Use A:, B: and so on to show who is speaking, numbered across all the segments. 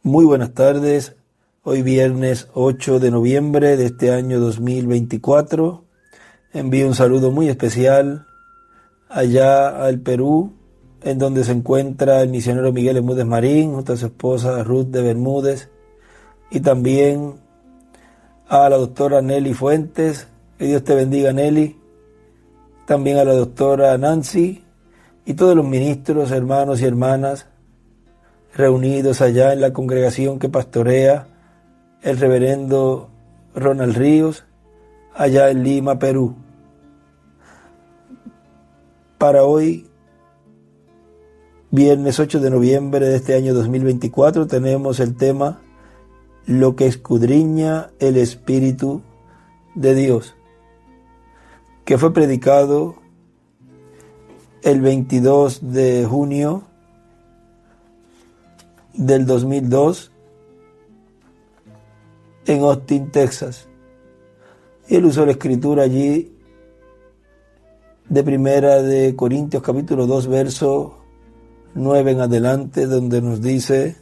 A: Muy buenas tardes, hoy viernes 8 de noviembre de este año 2024. Envío un saludo muy especial allá al Perú, en donde se encuentra el misionero Miguel Bermúdez Marín, junto a su esposa Ruth de Bermúdez, y también a la doctora Nelly Fuentes. Que Dios te bendiga, Nelly. También a la doctora Nancy y todos los ministros, hermanos y hermanas reunidos allá en la congregación que pastorea el reverendo Ronald Ríos, allá en Lima, Perú. Para hoy, viernes 8 de noviembre de este año 2024, tenemos el tema Lo que escudriña el Espíritu de Dios, que fue predicado el 22 de junio del 2002 en Austin, Texas. Y él usó la escritura allí de Primera de Corintios capítulo 2 verso 9 en adelante, donde nos dice: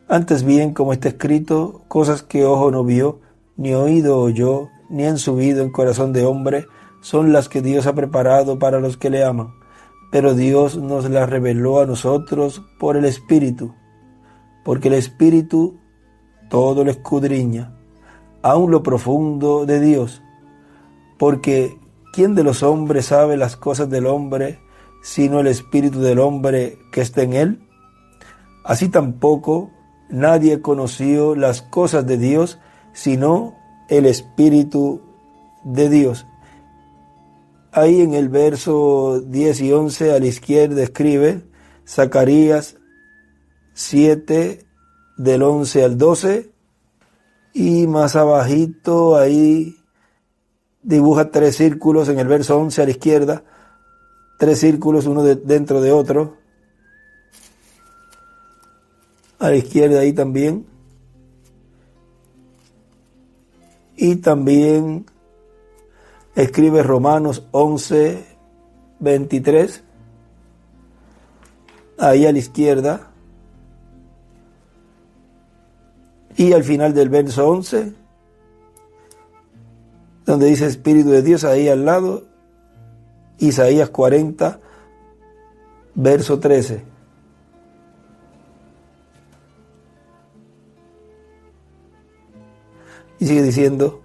A: antes bien, como está escrito, cosas que ojo no vio, ni oído oyó, ni han subido en corazón de hombre, son las que Dios ha preparado para los que le aman. Pero Dios nos las reveló a nosotros por el Espíritu, porque el Espíritu todo lo escudriña, aun lo profundo de Dios. Porque ¿quién de los hombres sabe las cosas del hombre, sino el Espíritu del hombre que está en él? Así tampoco nadie conoció las cosas de Dios, sino el Espíritu de Dios. Ahí en el verso 10 y 11 a la izquierda escribe Zacarías 7 del 11 al 12, y más abajito ahí dibuja 3 círculos en el verso 11 a la izquierda, 3 círculos uno dentro de otro, a la izquierda ahí también, y también escribe Romanos 11, 23, ahí a la izquierda, y al final del verso 11, donde dice Espíritu de Dios, ahí al lado, Isaías 40, verso 13. Y sigue diciendo: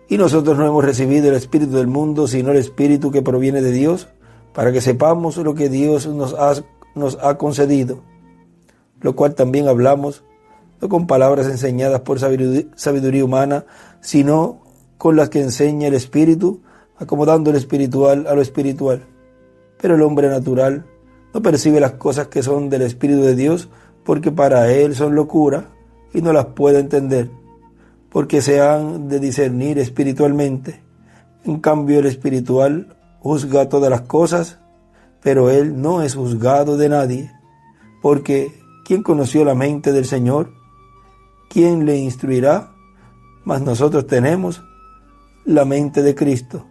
A: y nosotros no hemos recibido el espíritu del mundo, sino el Espíritu que proviene de Dios, para que sepamos lo que Dios nos ha concedido, lo cual también hablamos, no con palabras enseñadas por sabiduría humana, sino con las que enseña el Espíritu, acomodando lo espiritual a lo espiritual. Pero el hombre natural no percibe las cosas que son del Espíritu de Dios, porque para él son locura y no las puede entender, porque se han de discernir espiritualmente. En cambio, el espiritual juzga todas las cosas, pero él no es juzgado de nadie, porque ¿quién conoció la mente del Señor? ¿Quién le instruirá? Mas nosotros tenemos la mente de Cristo.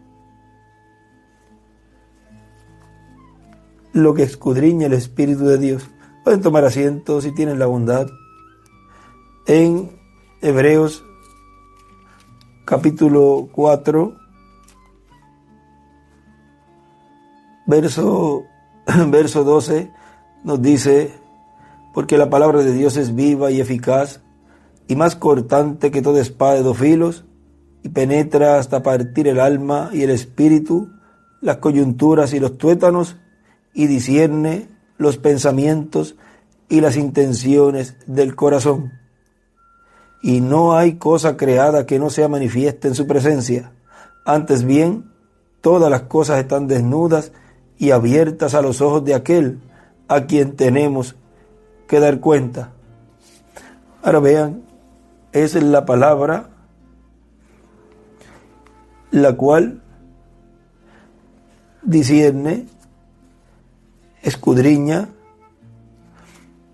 A: Lo que escudriña el Espíritu de Dios. Pueden tomar asiento si tienen la bondad. En Hebreos capítulo 4, verso 12, nos dice: porque la palabra de Dios es viva y eficaz, y más cortante que toda espada de 2 filos, y penetra hasta partir el alma y el espíritu, las coyunturas y los tuétanos, y discierne los pensamientos y las intenciones del corazón. Y no hay cosa creada que no sea manifiesta en su presencia. Antes bien, todas las cosas están desnudas y abiertas a los ojos de aquel a quien tenemos que dar cuenta. Ahora vean, esa es la palabra la cual discierne, escudriña,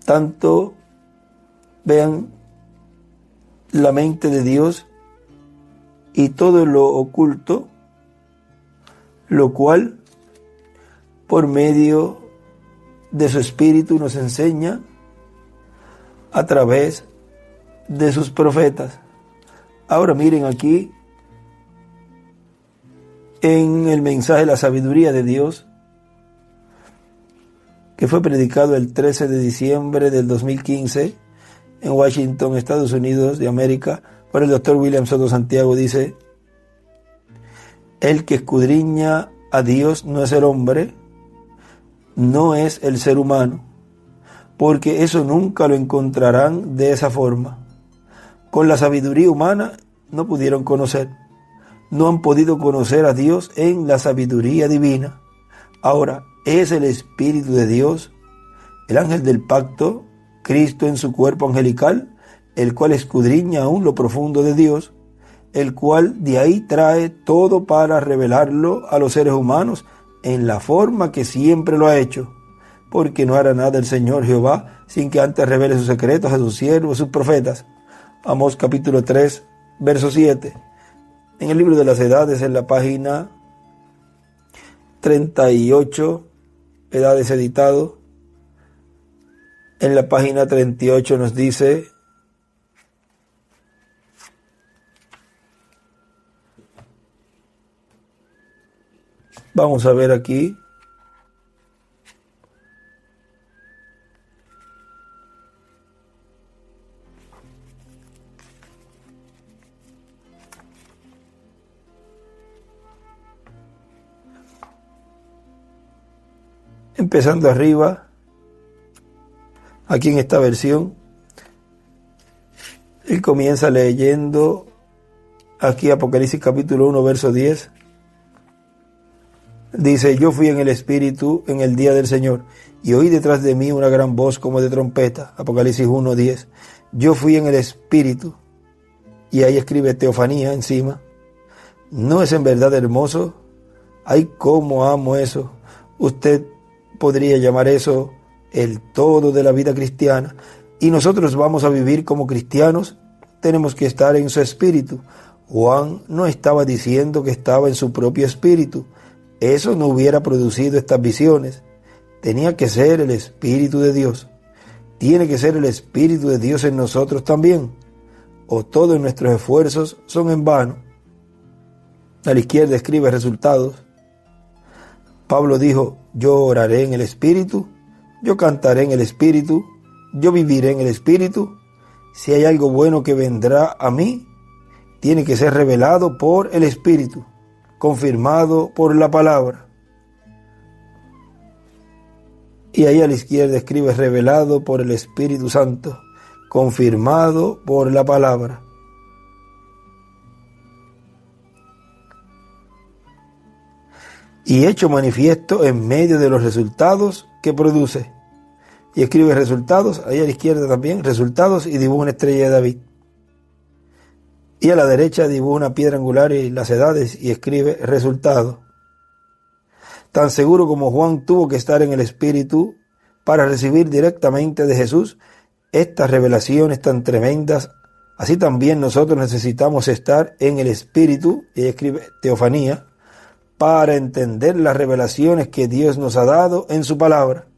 A: tanto, vean, la mente de Dios y todo lo oculto, lo cual por medio de su Espíritu nos enseña a través de sus profetas. Ahora miren aquí en el mensaje de la sabiduría de Dios, que fue predicado el 13 de diciembre del 2015 en Washington, Estados Unidos de América, por el Dr. William Soto Santiago, dice: el que escudriña a Dios no es el hombre, no es el ser humano, porque eso nunca lo encontrarán de esa forma. Con la sabiduría humana no pudieron conocer, no han podido conocer a Dios en la sabiduría divina. Ahora, es el Espíritu de Dios, el ángel del pacto, Cristo en su cuerpo angelical, el cual escudriña aún lo profundo de Dios, el cual de ahí trae todo para revelarlo a los seres humanos en la forma que siempre lo ha hecho, porque no hará nada el Señor Jehová sin que antes revele sus secretos a sus siervos, sus profetas. Amós capítulo 3, verso 7. En el libro de las edades, en la página 38, edades editado, en la página 38 nos dice: vamos a ver aquí, empezando arriba, aquí en esta versión, él comienza leyendo aquí Apocalipsis capítulo 1, verso 10. Dice: yo fui en el Espíritu en el día del Señor, y oí detrás de mí una gran voz como de trompeta. Apocalipsis 1, 10. Yo fui en el Espíritu, y ahí escribe teofanía encima. ¿No es en verdad hermoso? ¡Ay, cómo amo eso! Usted podría llamar eso el todo de la vida cristiana. Y nosotros vamos a vivir como cristianos, tenemos que estar en su espíritu. Juan no estaba diciendo que estaba en su propio espíritu. Eso no hubiera producido estas visiones. Tenía que ser el Espíritu de Dios. Tiene que ser el Espíritu de Dios en nosotros también, o todos nuestros esfuerzos son en vano. A la izquierda escribe resultados. Pablo dijo: yo oraré en el Espíritu, yo cantaré en el Espíritu, yo viviré en el Espíritu. Si hay algo bueno que vendrá a mí, tiene que ser revelado por el Espíritu, confirmado por la palabra. Y ahí a la izquierda escribe: revelado por el Espíritu Santo, confirmado por la palabra. Y hecho manifiesto en medio de los resultados que produce. Y escribe resultados, ahí a la izquierda también, resultados, y dibuja una estrella de David. Y a la derecha dibuja una piedra angular y las edades, y escribe resultados. Tan seguro como Juan tuvo que estar en el Espíritu para recibir directamente de Jesús estas revelaciones tan tremendas, así también nosotros necesitamos estar en el Espíritu, y ahí escribe teofanía, para entender las revelaciones que Dios nos ha dado en su palabra,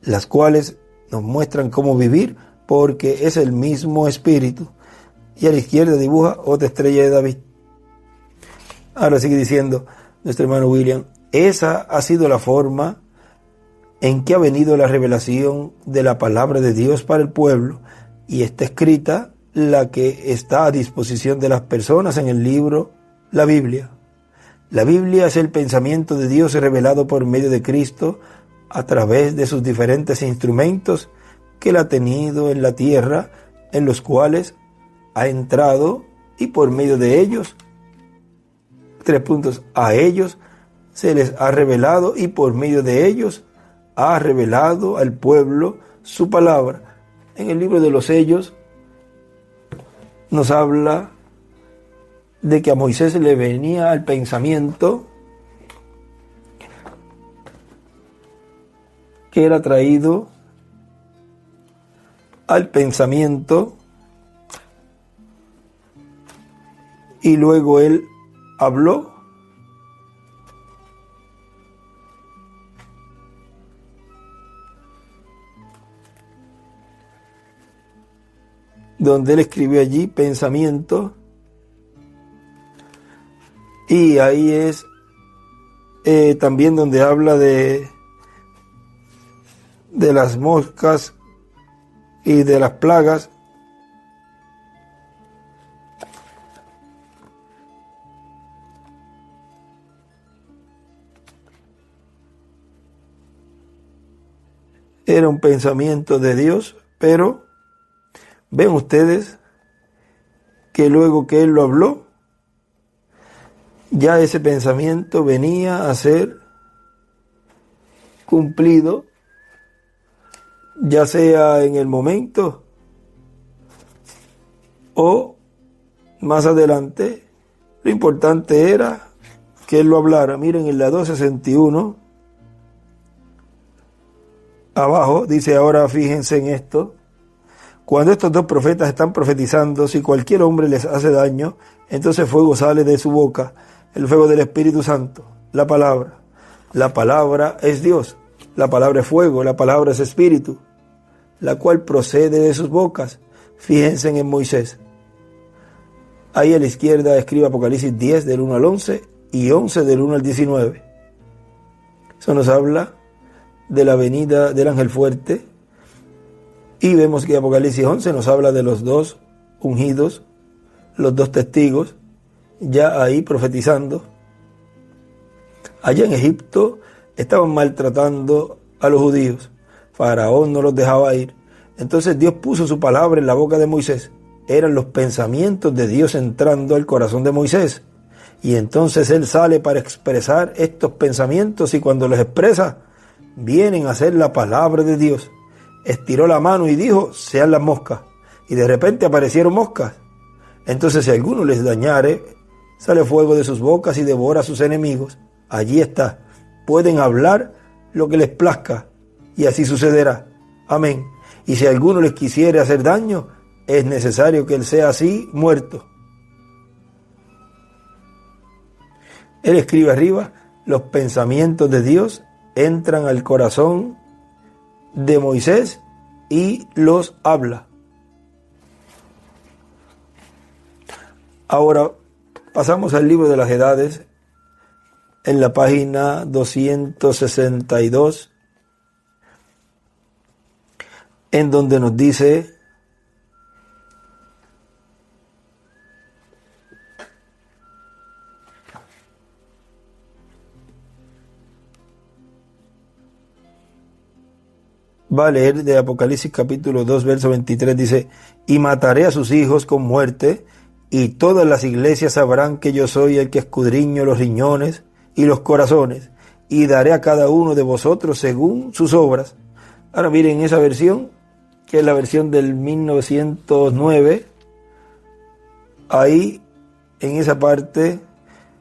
A: las cuales nos muestran cómo vivir, porque es el mismo Espíritu. Y a la izquierda dibuja otra estrella de David. Ahora sigue diciendo nuestro hermano William: esa ha sido la forma en que ha venido la revelación de la palabra de Dios para el pueblo, y está escrita la que está a disposición de las personas en el libro, la Biblia. La Biblia es el pensamiento de Dios revelado por medio de Cristo a través de sus diferentes instrumentos que Él ha tenido en la tierra, en los cuales ha entrado, y por medio de ellos, 3 puntos, a ellos se les ha revelado, y por medio de ellos ha revelado al pueblo su palabra. En el libro de los sellos nos habla de que a Moisés le venía al pensamiento que era traído al pensamiento, y luego él habló, donde él escribió allí pensamiento, y ahí es también donde habla de las moscas y de las plagas. Era un pensamiento de Dios, pero ven ustedes que luego que él lo habló, ya ese pensamiento venía a ser cumplido, ya sea en el momento o más adelante. Lo importante era que él lo hablara. Miren, en la 261 abajo dice: ahora fíjense en esto. Cuando estos dos profetas están profetizando, si cualquier hombre les hace daño, entonces fuego sale de su boca, el fuego del Espíritu Santo, la palabra. La palabra es Dios, la palabra es fuego, la palabra es espíritu, la cual procede de sus bocas. Fíjense en Moisés. Ahí a la izquierda escribe Apocalipsis 10 del 1 al 11 y 11 del 1 al 19. Eso nos habla de la venida del ángel fuerte, y vemos que Apocalipsis 11 nos habla de los dos ungidos, los dos testigos, ya ahí profetizando. Allá en Egipto estaban maltratando a los judíos. Faraón no los dejaba ir. Entonces Dios puso su palabra en la boca de Moisés. Eran los pensamientos de Dios entrando al corazón de Moisés. Y entonces él sale para expresar estos pensamientos, y cuando los expresa, vienen a ser la palabra de Dios. Estiró la mano y dijo: sean las moscas. Y de repente aparecieron moscas. Entonces, si alguno les dañare, sale fuego de sus bocas y devora a sus enemigos. Allí está. Pueden hablar lo que les plazca, y así sucederá. Amén. Y si alguno les quisiere hacer daño, es necesario que él sea así muerto. Él escribe arriba: los pensamientos de Dios entran al corazón de Moisés y los habla. Ahora pasamos al libro de las edades, en la página 262, en donde nos dice: va a leer de Apocalipsis capítulo 2, verso 23, dice: y mataré a sus hijos con muerte, y todas las iglesias sabrán que yo soy el que escudriño los riñones y los corazones, y daré a cada uno de vosotros según sus obras. Ahora miren esa versión, que es la versión del 1909, ahí en esa parte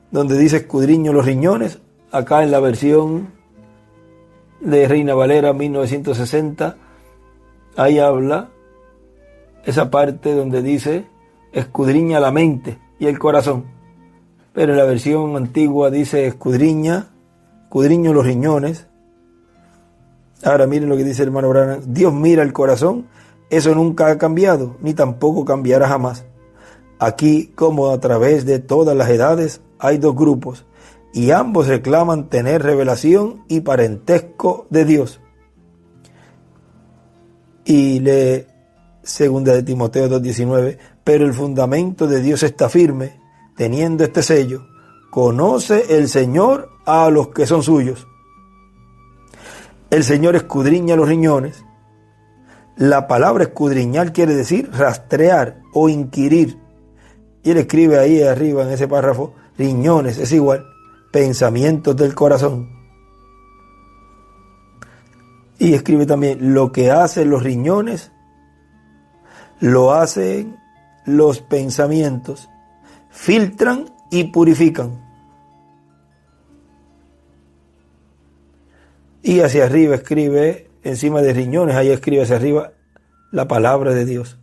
A: donde dice escudriño los riñones, acá en la versión de Reina Valera 1960, ahí habla esa parte donde dice escudriña la mente y el corazón, pero en la versión antigua dice escudriño los riñones. Ahora miren lo que dice el hermano Branham: Dios mira el corazón, eso nunca ha cambiado, ni tampoco cambiará jamás. Aquí, como a través de todas las edades, hay dos grupos, y ambos reclaman tener revelación y parentesco de Dios. Y lee 2 de Timoteo 2:19, pero el fundamento de Dios está firme, teniendo este sello: conoce el Señor a los que son suyos. El Señor escudriña los riñones. La palabra escudriñar quiere decir rastrear o inquirir. Y él escribe ahí arriba en ese párrafo: riñones es igual pensamientos del corazón. Y escribe también: lo que hacen los riñones, lo hacen los pensamientos, filtran y purifican. Y hacia arriba escribe, encima de riñones, ahí escribe hacia arriba la palabra de Dios.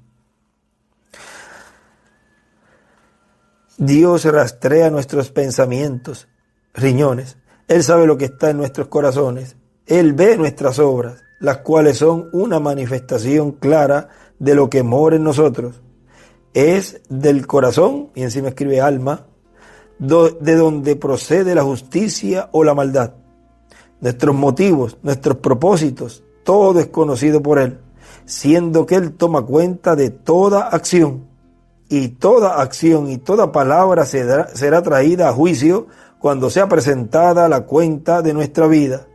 A: Dios rastrea nuestros pensamientos, riñones. Él sabe lo que está en nuestros corazones. Él ve nuestras obras, las cuales son una manifestación clara de lo que mora en nosotros. es del corazón, y encima escribe alma, de donde procede la justicia o la maldad. Nuestros motivos, nuestros propósitos, todo es conocido por Él, siendo que Él toma cuenta de toda acción y toda palabra será traída a juicio cuando sea presentada la cuenta de nuestra vida.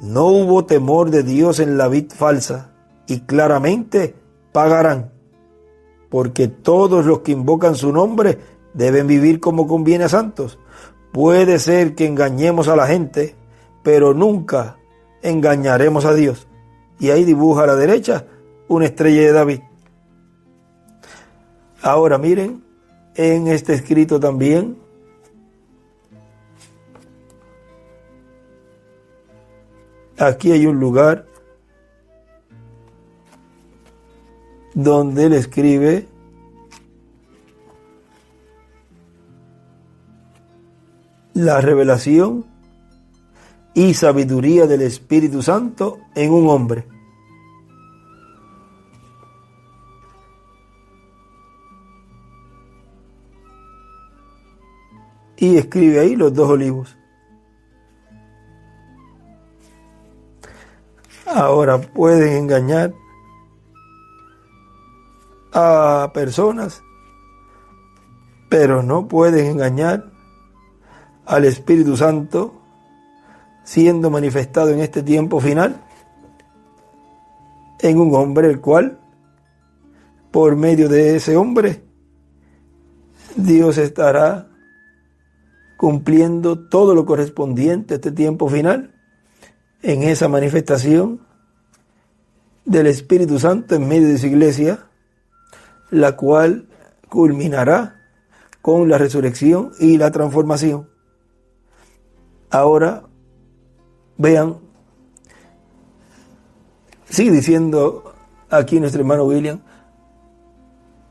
A: No hubo temor de Dios en la vid falsa, y claramente pagarán, porque todos los que invocan su nombre deben vivir como conviene a santos. Puede ser que engañemos a la gente, pero nunca engañaremos a Dios. Y ahí dibuja a la derecha una estrella de David. Ahora miren, en este escrito también, aquí hay un lugar donde él escribe la revelación y sabiduría del Espíritu Santo en un hombre. Y escribe ahí los 2 olivos. Ahora pueden engañar a personas, pero no pueden engañar al Espíritu Santo siendo manifestado en este tiempo final en un hombre, el cual, por medio de ese hombre, Dios estará cumpliendo todo lo correspondiente a este tiempo final en esa manifestación del Espíritu Santo en medio de su iglesia, la cual culminará con la resurrección y la transformación. Ahora, vean, sigue diciendo aquí nuestro hermano William,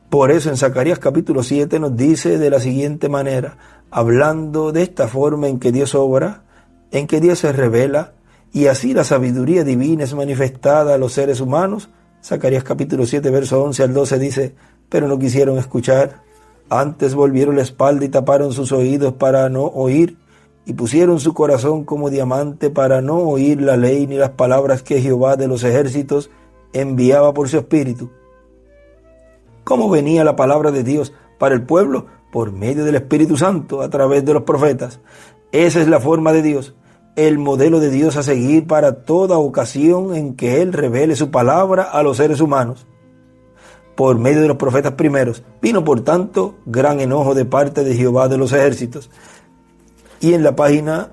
A: por eso en Zacarías capítulo 7 nos dice de la siguiente manera, hablando de esta forma en que Dios obra, en que Dios se revela, y así la sabiduría divina es manifestada a los seres humanos. Zacarías capítulo 7, verso 11 al 12 dice, pero no quisieron escuchar, antes volvieron la espalda y taparon sus oídos para no oír, y pusieron su corazón como diamante para no oír la ley ni las palabras que Jehová de los ejércitos enviaba por su espíritu. ¿Cómo venía la palabra de Dios para el pueblo? Por medio del Espíritu Santo, a través de los profetas. Esa es la forma de Dios, el modelo de Dios a seguir para toda ocasión en que Él revele su palabra a los seres humanos. Por medio de los profetas primeros, vino por tanto gran enojo de parte de Jehová de los ejércitos. Y en la página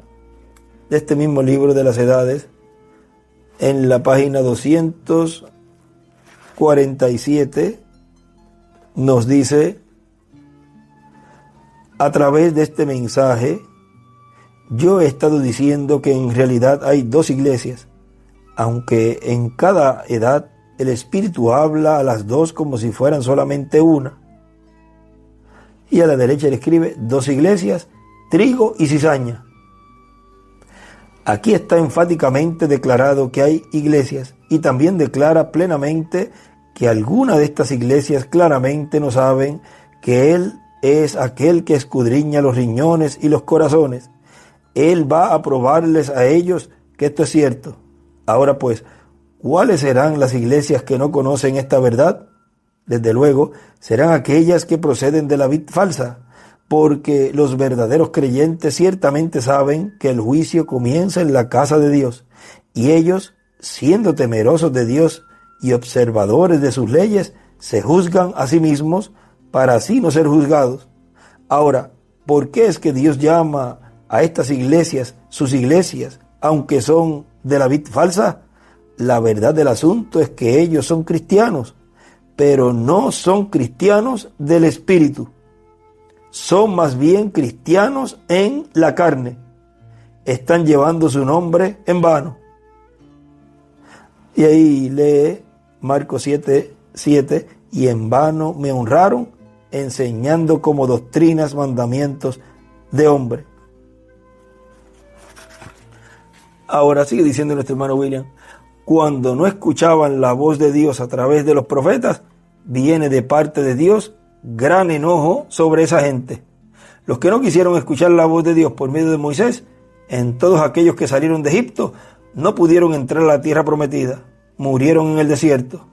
A: de este mismo libro de las edades, en la página 247, nos dice, a través de este mensaje, yo he estado diciendo que en realidad hay 2 iglesias, aunque en cada edad el Espíritu habla a las 2 como si fueran solamente una. Y a la derecha le escribe 2 iglesias, trigo y cizaña. Aquí está enfáticamente declarado que hay iglesias y también declara plenamente que algunas de estas iglesias claramente no saben que Él es aquel que escudriña los riñones y los corazones. Él va a probarles a ellos que esto es cierto. Ahora pues, ¿cuáles serán las iglesias que no conocen esta verdad? Desde luego, serán aquellas que proceden de la vid falsa, porque los verdaderos creyentes ciertamente saben que el juicio comienza en la casa de Dios, y ellos, siendo temerosos de Dios y observadores de sus leyes, se juzgan a sí mismos para así no ser juzgados. Ahora, ¿por qué es que Dios llama a estas iglesias sus iglesias, aunque son de la vid falsa? La verdad del asunto es que ellos son cristianos, pero no son cristianos del Espíritu. Son más bien cristianos en la carne. Están llevando su nombre en vano. Y ahí lee Marcos 7:7, y en vano me honraron, enseñando como doctrinas mandamientos de hombre. Ahora sigue diciendo nuestro hermano William, cuando no escuchaban la voz de Dios a través de los profetas, viene de parte de Dios gran enojo sobre esa gente. Los que no quisieron escuchar la voz de Dios por medio de Moisés, en todos aquellos que salieron de Egipto, no pudieron entrar a la tierra prometida, murieron en el desierto.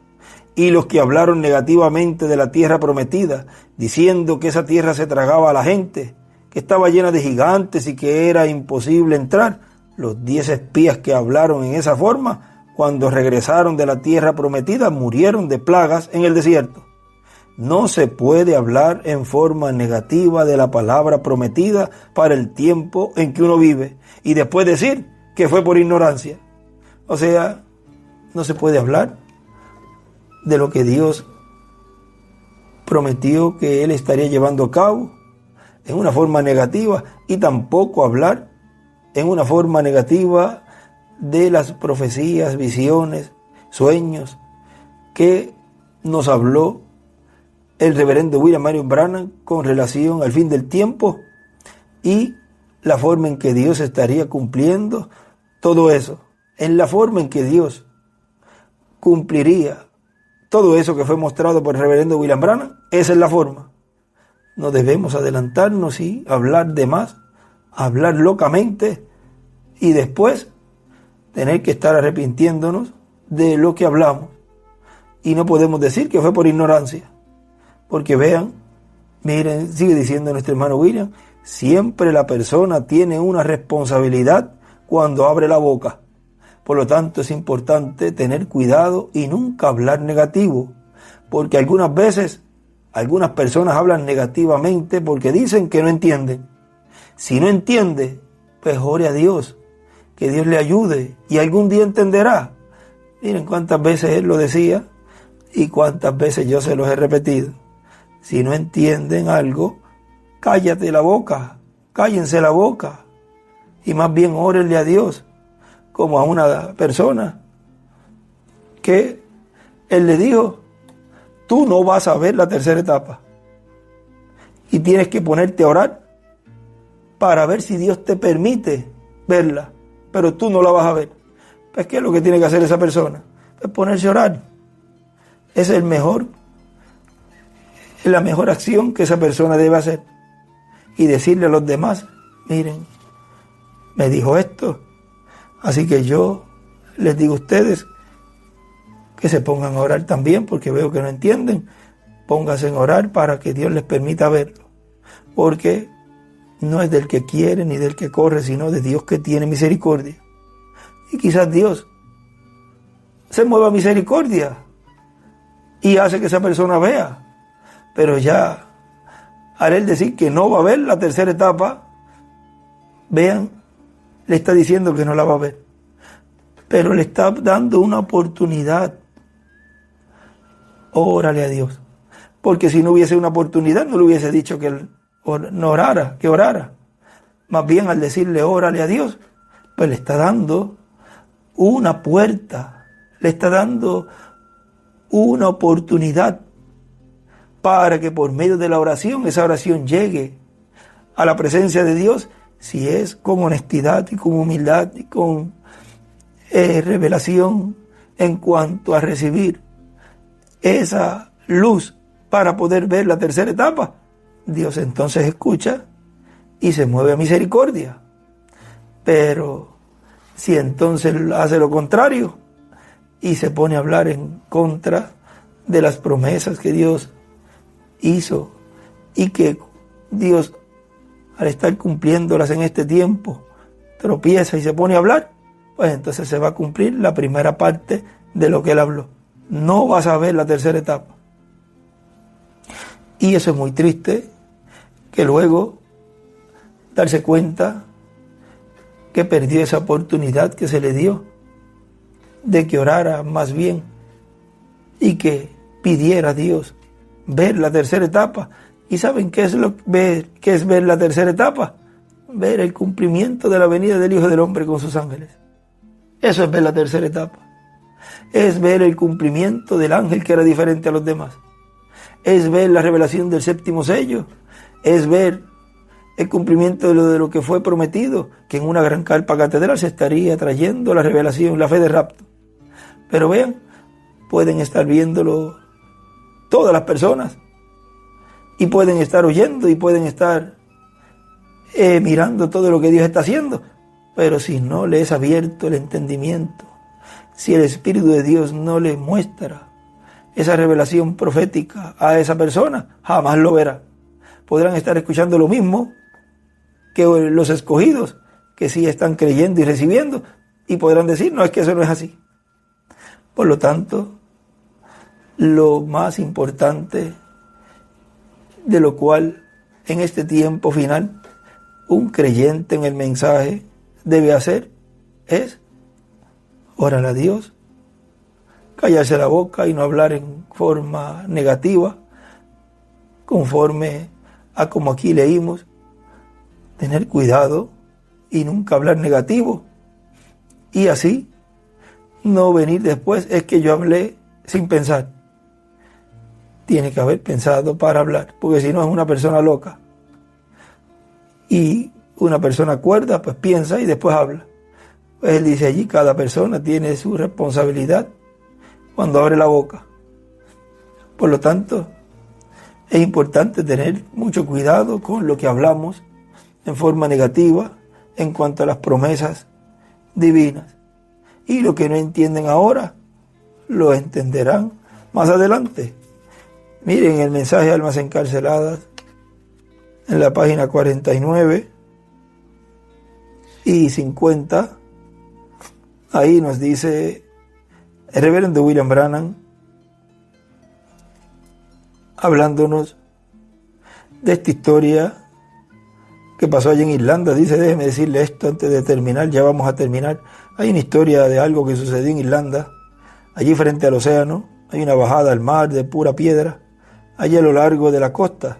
A: Y los que hablaron negativamente de la tierra prometida, diciendo que esa tierra se tragaba a la gente, que estaba llena de gigantes y que era imposible entrar, los 10 espías que hablaron en esa forma, cuando regresaron de la tierra prometida, murieron de plagas en el desierto. No se puede hablar en forma negativa de la palabra prometida para el tiempo en que uno vive y después decir que fue por ignorancia. O sea, no se puede hablar de lo que Dios prometió que Él estaría llevando a cabo en una forma negativa y tampoco hablar en una forma negativa de las profecías, visiones, sueños que nos habló el reverendo William Marion Branham con relación al fin del tiempo y la forma en que Dios estaría cumpliendo todo eso, en la forma en que Dios cumpliría todo eso que fue mostrado por el reverendo William Branham. Esa es la forma. No debemos adelantarnos y hablar de más, hablar locamente y después tener que estar arrepintiéndonos de lo que hablamos. Y no podemos decir que fue por ignorancia. Porque vean, miren, sigue diciendo nuestro hermano William, siempre la persona tiene una responsabilidad cuando abre la boca. Por lo tanto, es importante tener cuidado y nunca hablar negativo, porque algunas veces algunas personas hablan negativamente porque dicen que no entienden. Si no entiende, pues ore a Dios, que Dios le ayude y algún día entenderá. Miren cuántas veces él lo decía y cuántas veces yo se los he repetido. Si no entienden algo, cállate la boca, cállense la boca y más bien órenle a Dios, como a una persona que Él le dijo, tú no vas a ver la tercera etapa y tienes que ponerte a orar para ver si Dios te permite verla, pero tú no la vas a ver. Pues ¿qué es lo que tiene que hacer esa persona? Pues ponerse a orar. Es la mejor acción que esa persona debe hacer y decirle a los demás, miren, me dijo esto, así que yo les digo a ustedes que se pongan a orar también, porque veo que no entienden. Pónganse a orar para que Dios les permita verlo, porque no es del que quiere ni del que corre, sino de Dios que tiene misericordia. Y quizás Dios se mueva a misericordia y hace que esa persona vea, pero ya al él decir que no va a ver la tercera etapa, vean, le está diciendo que no la va a ver, pero le está dando una oportunidad. Órale a Dios, porque si no hubiese una oportunidad no le hubiese dicho que él no orara, que orara. Más bien al decirle órale a Dios, pues le está dando una puerta, le está dando una oportunidad para que por medio de la oración, esa oración llegue a la presencia de Dios, si es con honestidad y con humildad y con revelación en cuanto a recibir esa luz para poder ver la tercera etapa. Dios entonces escucha y se mueve a misericordia. Pero si entonces hace lo contrario y se pone a hablar en contra de las promesas que Dios hizo y que Dios, al estar cumpliéndolas en este tiempo, tropieza y se pone a hablar, pues entonces se va a cumplir la primera parte de lo que él habló. No vas a ver la tercera etapa. Y eso es muy triste, que luego darse cuenta que perdió esa oportunidad que se le dio de que orara más bien y que pidiera a Dios ver la tercera etapa. ¿Y saben qué es ver la tercera etapa? Ver el cumplimiento de la venida del Hijo del Hombre con sus ángeles. Eso es ver la tercera etapa. Es ver el cumplimiento del ángel que era diferente a los demás. Es ver la revelación del séptimo sello. Es ver el cumplimiento de lo que fue prometido, que en una gran carpa catedral se estaría trayendo la revelación, la fe de rapto. Pero vean, pueden estar viéndolo todas las personas, y pueden estar oyendo y pueden estar mirando todo lo que Dios está haciendo, pero si no le es abierto el entendimiento, si el Espíritu de Dios no le muestra esa revelación profética a esa persona, jamás lo verá. Podrán estar escuchando lo mismo que los escogidos, que sí están creyendo y recibiendo, y podrán decir, no, es que eso no es así. Por lo tanto, lo más importante, de lo cual en este tiempo final un creyente en el mensaje debe hacer, es orar a Dios, callarse la boca y no hablar en forma negativa, conforme a como aquí leímos, tener cuidado y nunca hablar negativo, y así no venir después, es que yo hablé sin pensar. Tiene que haber pensado para hablar, porque si no es una persona loca. Y una persona cuerda, pues piensa y después habla. Pues él dice allí, cada persona tiene su responsabilidad cuando abre la boca. Por lo tanto, es importante tener mucho cuidado con lo que hablamos en forma negativa en cuanto a las promesas divinas. Y lo que no entienden ahora, lo entenderán más adelante. Miren el mensaje Almas Encarceladas, en la página 49 y 50, ahí nos dice el reverendo William Branham, hablándonos de esta historia que pasó allí en Irlanda. Dice, déjeme decirle esto antes de terminar, ya vamos a terminar. Hay una historia de algo que sucedió en Irlanda. Allí frente al océano hay una bajada al mar de pura piedra, allí a lo largo de la costa.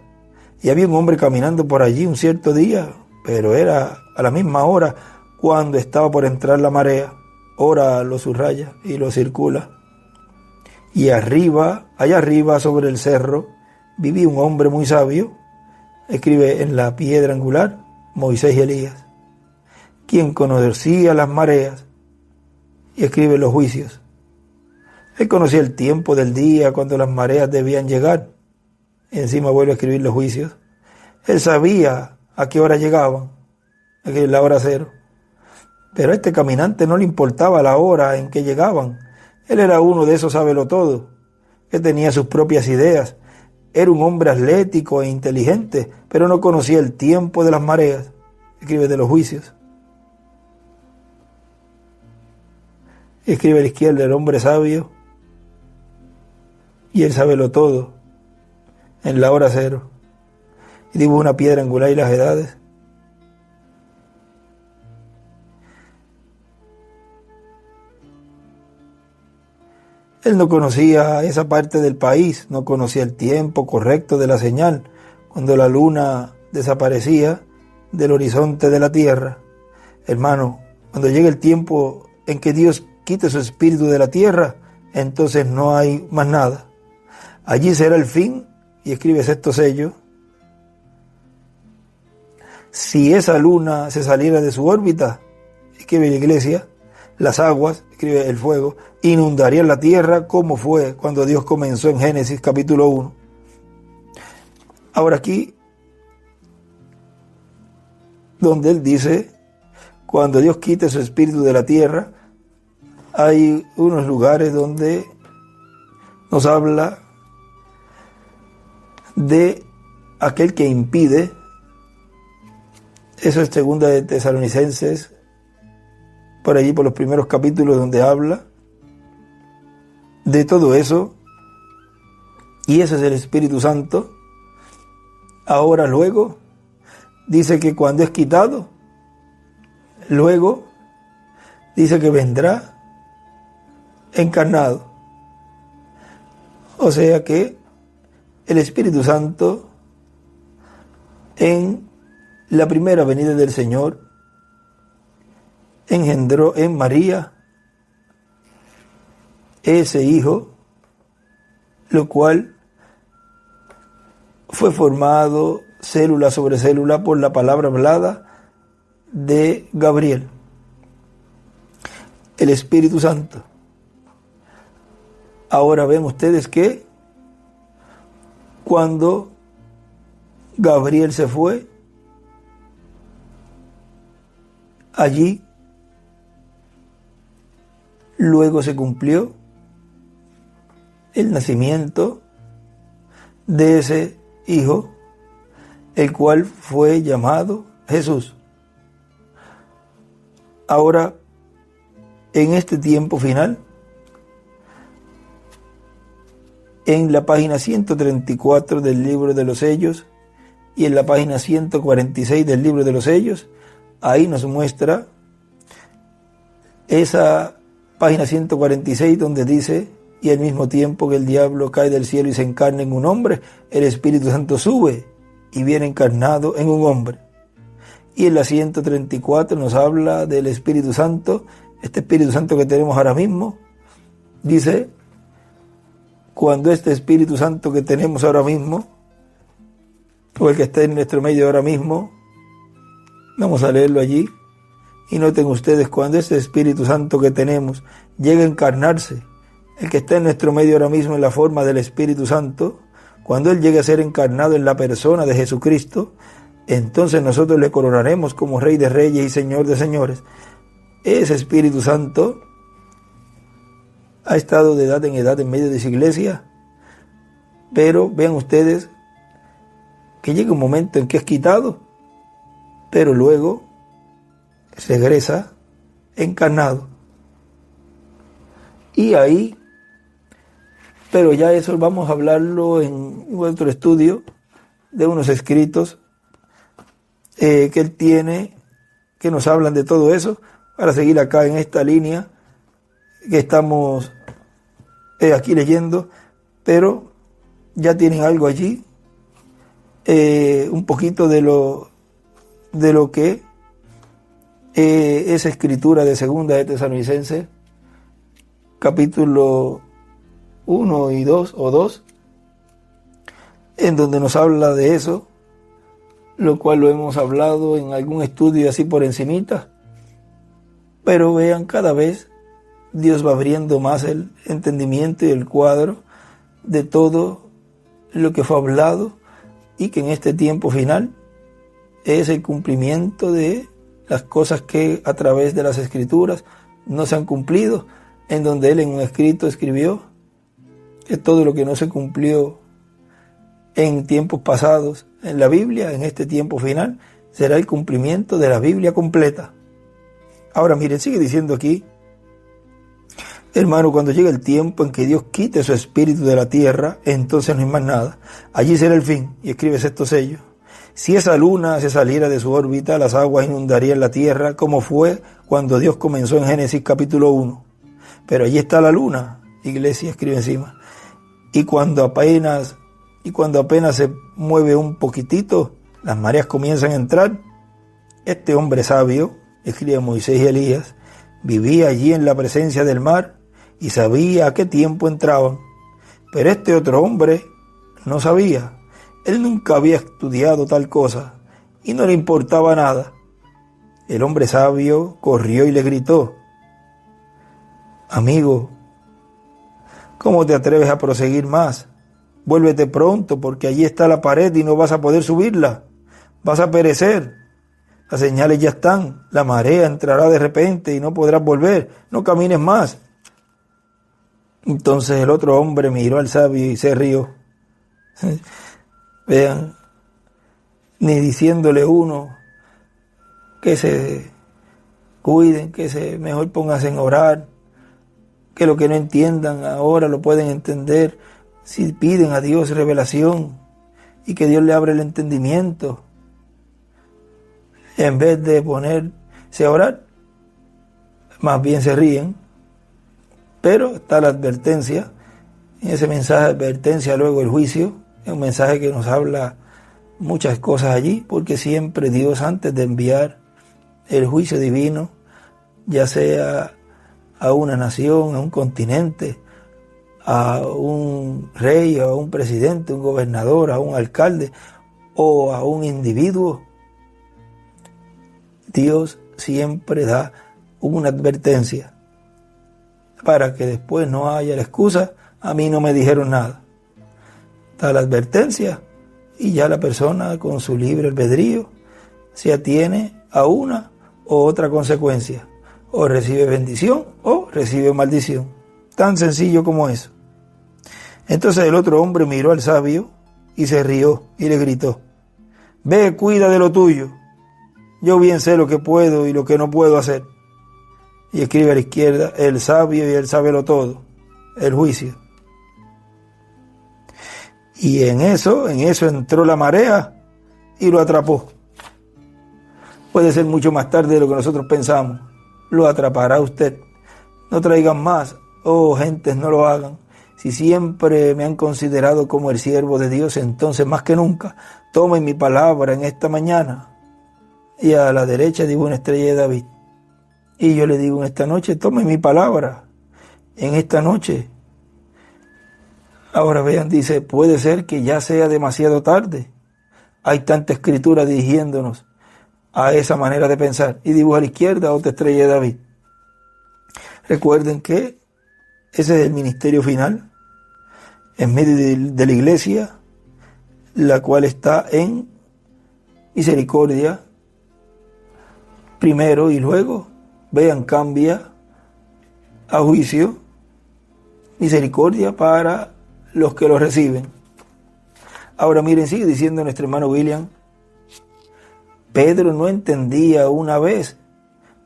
A: Y había un hombre caminando por allí un cierto día, pero era a la misma hora cuando estaba por entrar la marea. Ahora lo subraya y lo circula. Y arriba, allá arriba sobre el cerro, vivía un hombre muy sabio, escribe en la piedra angular, Moisés y Elías, quien conocía las mareas y escribe los juicios. Él conocía el tiempo del día cuando las mareas debían llegar. Y encima vuelve a escribir los juicios. Él sabía a qué hora llegaban, a la hora cero. Pero a este caminante no le importaba la hora en que llegaban. Él era uno de esos sabelotodo, que tenía sus propias ideas. Era un hombre atlético e inteligente, pero no conocía el tiempo de las mareas. Escribe de los juicios. Escribe a la izquierda el hombre sabio y el sabelotodo en la hora cero. Y dibuja una piedra angular y las edades. Él no conocía esa parte del país, no conocía el tiempo correcto de la señal, cuando la luna desaparecía del horizonte de la tierra. Hermano, cuando llegue el tiempo en que Dios quite su espíritu de la tierra, entonces no hay más nada. Allí será el fin, y escribe sexto sello. Si esa luna se saliera de su órbita, escribe la iglesia, las aguas, escribe el fuego, inundarían la tierra como fue cuando Dios comenzó en Génesis capítulo 1. Ahora aquí, donde él dice, cuando Dios quite su espíritu de la tierra, hay unos lugares donde nos habla de aquel que impide. Eso es segunda de Tesalonicenses, por allí por los primeros capítulos, donde habla de todo eso, y ese es el Espíritu Santo. Ahora luego dice que cuando es quitado, luego dice que vendrá encarnado. O sea que el Espíritu Santo en la primera venida del Señor engendró en María ese hijo, lo cual fue formado célula sobre célula por la palabra hablada de Gabriel, el Espíritu Santo. Ahora ven ustedes que cuando Gabriel se fue. Allí luego se cumplió el nacimiento de ese hijo, el cual fue llamado Jesús. Ahora, en este tiempo final, en la página 134 del libro de los sellos y en la página 146 del libro de los sellos, ahí nos muestra esa página 146 donde dice: y al mismo tiempo que el diablo cae del cielo y se encarna en un hombre, el Espíritu Santo sube y viene encarnado en un hombre. Y en la 134 nos habla del Espíritu Santo, este Espíritu Santo que tenemos ahora mismo. Dice: cuando este Espíritu Santo que tenemos ahora mismo, o el que está en nuestro medio ahora mismo, vamos a leerlo allí, y noten ustedes, cuando este Espíritu Santo que tenemos llega a encarnarse, el que está en nuestro medio ahora mismo en la forma del Espíritu Santo, cuando Él llegue a ser encarnado en la persona de Jesucristo, entonces nosotros le coronaremos como Rey de Reyes y Señor de Señores. Ese Espíritu Santo ha estado de edad en medio de esa iglesia, pero vean ustedes que llega un momento en que es quitado, pero luego regresa encarnado. Y ahí, pero ya eso vamos a hablarlo en otro estudio de unos escritos que él tiene, que nos hablan de todo eso, para seguir acá en esta línea que estamos aquí leyendo, pero ya tienen algo allí, un poquito de lo que es escritura de Segunda de Tesalonicenses, capítulo 1 y 2 o 2, en donde nos habla de eso, lo cual lo hemos hablado en algún estudio así por encimita, pero vean, cada vez Dios va abriendo más el entendimiento y el cuadro de todo lo que fue hablado, y que en este tiempo final es el cumplimiento de las cosas que a través de las Escrituras no se han cumplido, en donde él en un escrito escribió que todo lo que no se cumplió en tiempos pasados en la Biblia, en este tiempo final, será el cumplimiento de la Biblia completa. Ahora miren, sigue diciendo aquí: hermano, cuando llegue el tiempo en que Dios quite su espíritu de la tierra, entonces no hay más nada. Allí será el fin. Y escribe estos sellos: si esa luna se saliera de su órbita, las aguas inundarían la tierra, como fue cuando Dios comenzó en Génesis capítulo 1. Pero allí está la luna, iglesia, escribe encima. Y cuando apenas se mueve un poquitito, las mareas comienzan a entrar. Este hombre sabio, escribe Moisés y Elías, vivía allí en la presencia del mar y sabía a qué tiempo entraban. Pero este otro hombre no sabía. Él nunca había estudiado tal cosa y no le importaba nada. El hombre sabio corrió y le gritó: amigo, ¿cómo te atreves a proseguir más? Vuélvete pronto, porque allí está la pared y no vas a poder subirla. Vas a perecer. Las señales ya están. La marea entrará de repente y no podrás volver. No camines más. Entonces el otro hombre miró al sabio y se rió. Vean, ni diciéndole uno que se cuiden, que se mejor pónganse en orar, que lo que no entiendan ahora lo pueden entender si piden a Dios revelación y que Dios le abre el entendimiento, en vez de ponerse a orar, más bien se ríen. Pero está la advertencia, en ese mensaje de advertencia luego el juicio, es un mensaje que nos habla muchas cosas allí, porque siempre Dios, antes de enviar el juicio divino, ya sea a una nación, a un continente, a un rey, a un presidente, un gobernador, a un alcalde o a un individuo, Dios siempre da una advertencia para que después no haya la excusa: a mí no me dijeron nada. Está la advertencia y ya la persona con su libre albedrío se atiene a una o otra consecuencia, o recibe bendición o recibe maldición, tan sencillo como eso. Entonces el otro hombre miró al sabio y se rió y le gritó: ve, cuida de lo tuyo, yo bien sé lo que puedo y lo que no puedo hacer. Y escribe a la izquierda: el sabio y él sábelo todo, el juicio. Y en eso entró la marea y lo atrapó. Puede ser mucho más tarde de lo que nosotros pensamos. Lo atrapará usted. No traigan más. Oh, gentes, no lo hagan. Si siempre me han considerado como el siervo de Dios, entonces más que nunca, tomen mi palabra en esta mañana. Y a la derecha digo una estrella de David. Y yo le digo en esta noche: tomen mi palabra en esta noche. Ahora vean, dice, puede ser que ya sea demasiado tarde. Hay tanta escritura dirigiéndonos a esa manera de pensar. Y dibuja a la izquierda otra estrella de David. Recuerden que ese es el ministerio final, en medio de la iglesia, la cual está en misericordia primero y luego, vean, cambia a juicio, misericordia para los que lo reciben. Ahora miren, sigue diciendo nuestro hermano William: Pedro no entendía una vez,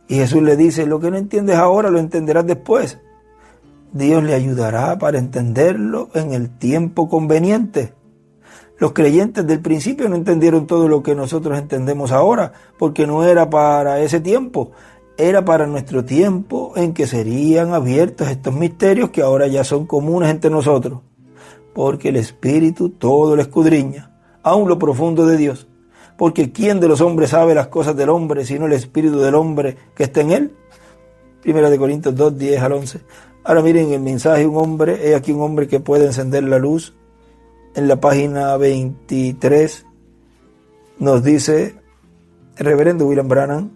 A: y Jesús le dice: lo que no entiendes ahora lo entenderás después. Dios le ayudará para entenderlo en el tiempo conveniente. Los creyentes del principio no entendieron todo lo que nosotros entendemos ahora, porque no era para ese tiempo, era para nuestro tiempo en que serían abiertos estos misterios que ahora ya son comunes entre nosotros, porque el Espíritu todo lo escudriña, aun lo profundo de Dios. Porque ¿quién de los hombres sabe las cosas del hombre, sino el Espíritu del hombre que está en él? 1 Corintios 2, 10 al 11. Ahora miren el mensaje: un hombre, he aquí un hombre que puede encender la luz. En la página 23 nos dice el reverendo William Branham,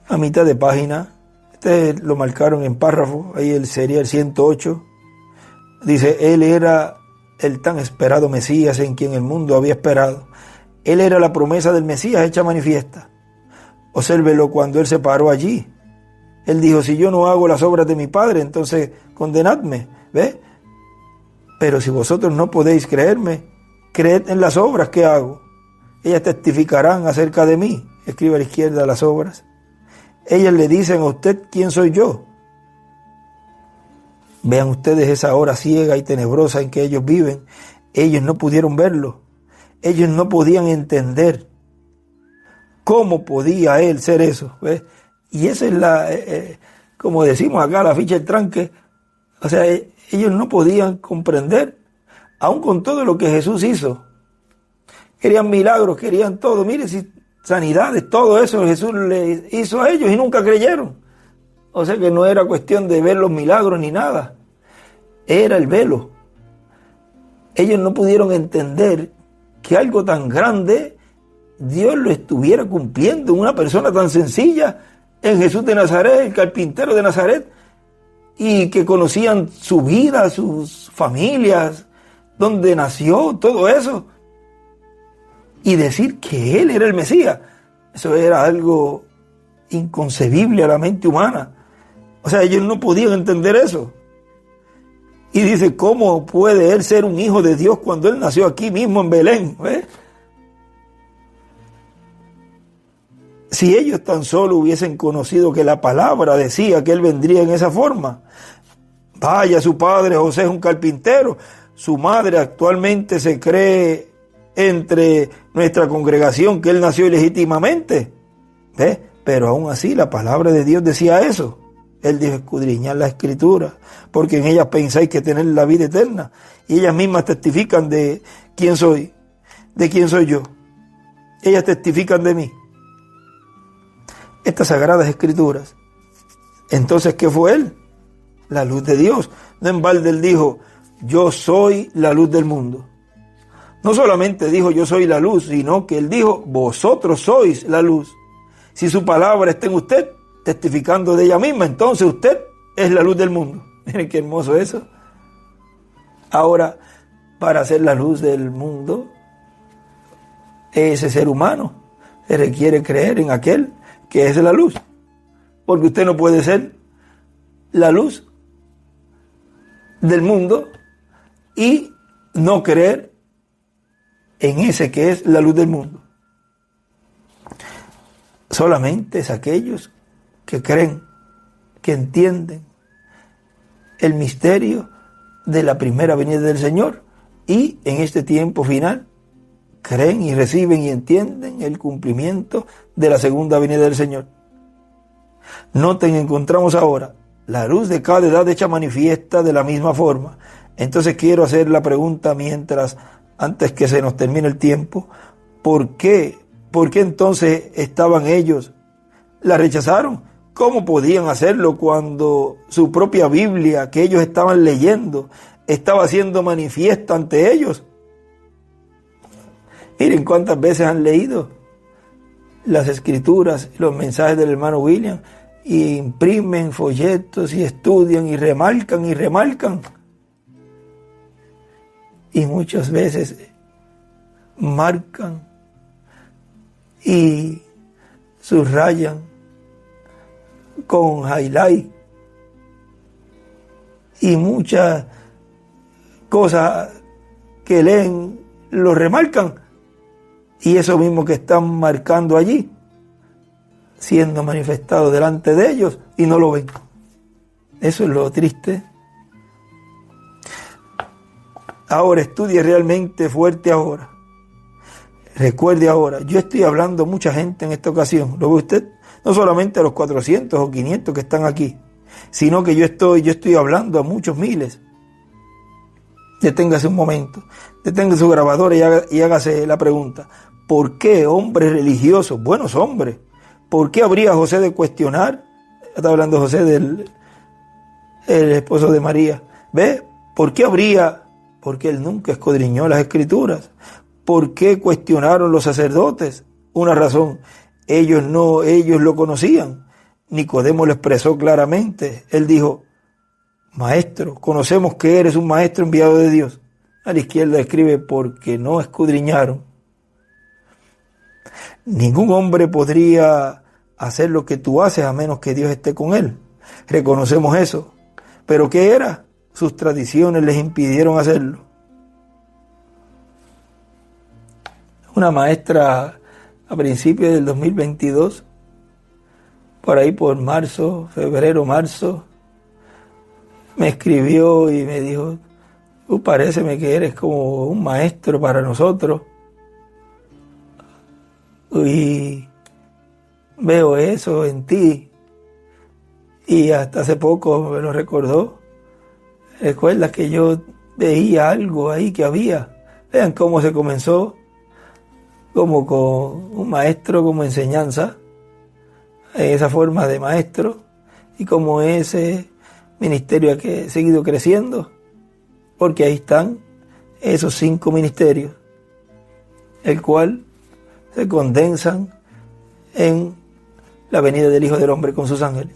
A: a mitad de página, lo marcaron en párrafo, ahí sería el 108, dice: él era el tan esperado Mesías en quien el mundo había esperado. Él era la promesa del Mesías hecha manifiesta. Obsérvelo cuando él se paró allí. Él dijo: si yo no hago las obras de mi Padre, entonces condenadme. ¿Ve? Pero si vosotros no podéis creerme, creed en las obras que hago. Ellas testificarán acerca de mí. Escribe a la izquierda las obras. Ellas le dicen a usted quién soy yo. Vean ustedes esa hora ciega y tenebrosa en que ellos viven. Ellos no pudieron verlo. Ellos no podían entender cómo podía él ser eso. ¿Ves? Y esa es como decimos acá, la ficha del tranque. O sea, ellos no podían comprender, aun con todo lo que Jesús hizo. Querían milagros, querían todo. Mire, si sanidades, todo eso Jesús le hizo a ellos y nunca creyeron. O sea que no era cuestión de ver los milagros ni nada. Era el velo. Ellos no pudieron entender que algo tan grande Dios lo estuviera cumpliendo en una persona tan sencilla, en Jesús de Nazaret, el carpintero de Nazaret, y que conocían su vida, sus familias, dónde nació, todo eso. Y decir que él era el Mesías, eso era algo inconcebible a la mente humana. O sea, ellos no podían entender eso. Y dice: ¿cómo puede él ser un hijo de Dios cuando él nació aquí mismo en Belén? ¿Ves? Si ellos tan solo hubiesen conocido que la palabra decía que él vendría en esa forma. Vaya, su padre José es un carpintero, su madre actualmente se cree entre nuestra congregación que él nació ilegítimamente. ¿Ves? Pero aún así la palabra de Dios decía eso. Él dijo: escudriñad la escritura, porque en ellas pensáis que tener la vida eterna. Y ellas mismas testifican de quién soy, de quién soy yo. Ellas testifican de mí. Estas sagradas escrituras. Entonces, ¿qué fue él? La luz de Dios. No en balde él dijo: yo soy la luz del mundo. No solamente dijo: yo soy la luz, sino que él dijo: vosotros sois la luz. Si su palabra está en usted, testificando de ella misma, entonces usted es la luz del mundo. Miren qué hermoso eso. Ahora, para ser la luz del mundo, ese ser humano, se requiere creer en aquel que es la luz. Porque usted no puede ser la luz del mundo y no creer en ese que es la luz del mundo. Solamente es aquellos que creen, que entienden el misterio de la primera venida del Señor y en este tiempo final creen y reciben y entienden el cumplimiento de la segunda venida del Señor. Noten, encontramos ahora la luz de cada edad hecha manifiesta de la misma forma. Entonces quiero hacer la pregunta antes que se nos termine el tiempo, ¿por qué? ¿Por qué entonces estaban ellos? ¿La rechazaron? ¿Cómo podían hacerlo cuando su propia Biblia que ellos estaban leyendo estaba siendo manifiesta ante ellos? Miren cuántas veces han leído las escrituras, los mensajes del hermano William, y imprimen folletos y estudian y remarcan y remarcan. Y muchas veces marcan y subrayan con highlight y muchas cosas que leen lo remarcan, y eso mismo que están marcando allí siendo manifestado delante de ellos y no lo ven. Eso es lo triste. Ahora estudie realmente fuerte ahora. Recuerde ahora, yo estoy hablando a mucha gente en esta ocasión. ¿Lo ve usted? No solamente a los 400 o 500 que están aquí, sino que yo estoy hablando a muchos miles. Deténgase un momento, detenga su grabadora y hágase la pregunta: ¿por qué hombres religiosos, buenos hombres, por qué habría José de cuestionar? Está hablando José el esposo de María. ¿Ve? ¿Por qué habría? Porque él nunca escudriñó las escrituras. ¿Por qué cuestionaron los sacerdotes? Una razón: ellos lo conocían. Nicodemo lo expresó claramente. Él dijo: Maestro, conocemos que eres un maestro enviado de Dios. A la izquierda escribe: porque no escudriñaron. Ningún hombre podría hacer lo que tú haces a menos que Dios esté con él. Reconocemos eso. ¿Pero qué era? Sus tradiciones les impidieron hacerlo. Una maestra a principios del 2022, por ahí por febrero-marzo, me escribió y me dijo: tú paréceme que eres como un maestro para nosotros. Y veo eso en ti. Y hasta hace poco me lo recordó. Recuerda que yo veía algo ahí que había. Vean cómo se comenzó, como con un maestro, como enseñanza, esa forma de maestro, y como ese ministerio que ha seguido creciendo, porque ahí están esos 5 ministerios, el cual se condensan en la venida del Hijo del Hombre con sus ángeles.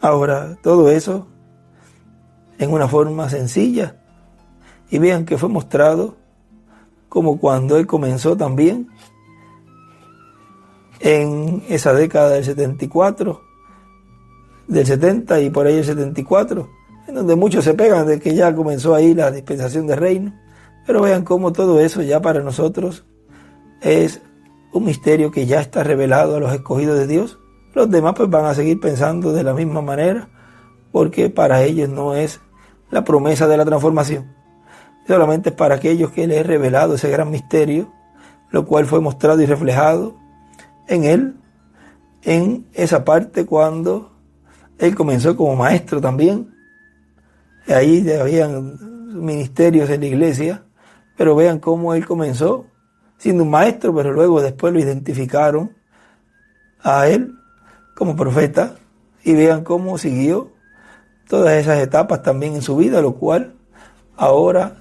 A: Ahora, todo eso en una forma sencilla, y vean que fue mostrado como cuando él comenzó también en esa década del 74, del 70 y por ahí el 74, en donde muchos se pegan de que ya comenzó ahí la dispensación del reino. Pero vean cómo todo eso ya para nosotros es un misterio que ya está revelado a los escogidos de Dios. Los demás pues van a seguir pensando de la misma manera, porque para ellos no es la promesa de la transformación. Solamente es para aquellos que les he revelado ese gran misterio, lo cual fue mostrado y reflejado en él, en esa parte cuando él comenzó como maestro también. Ahí habían ministerios en la iglesia, pero vean cómo él comenzó siendo un maestro, pero luego después lo identificaron a él como profeta, y vean cómo siguió todas esas etapas también en su vida, lo cual ahora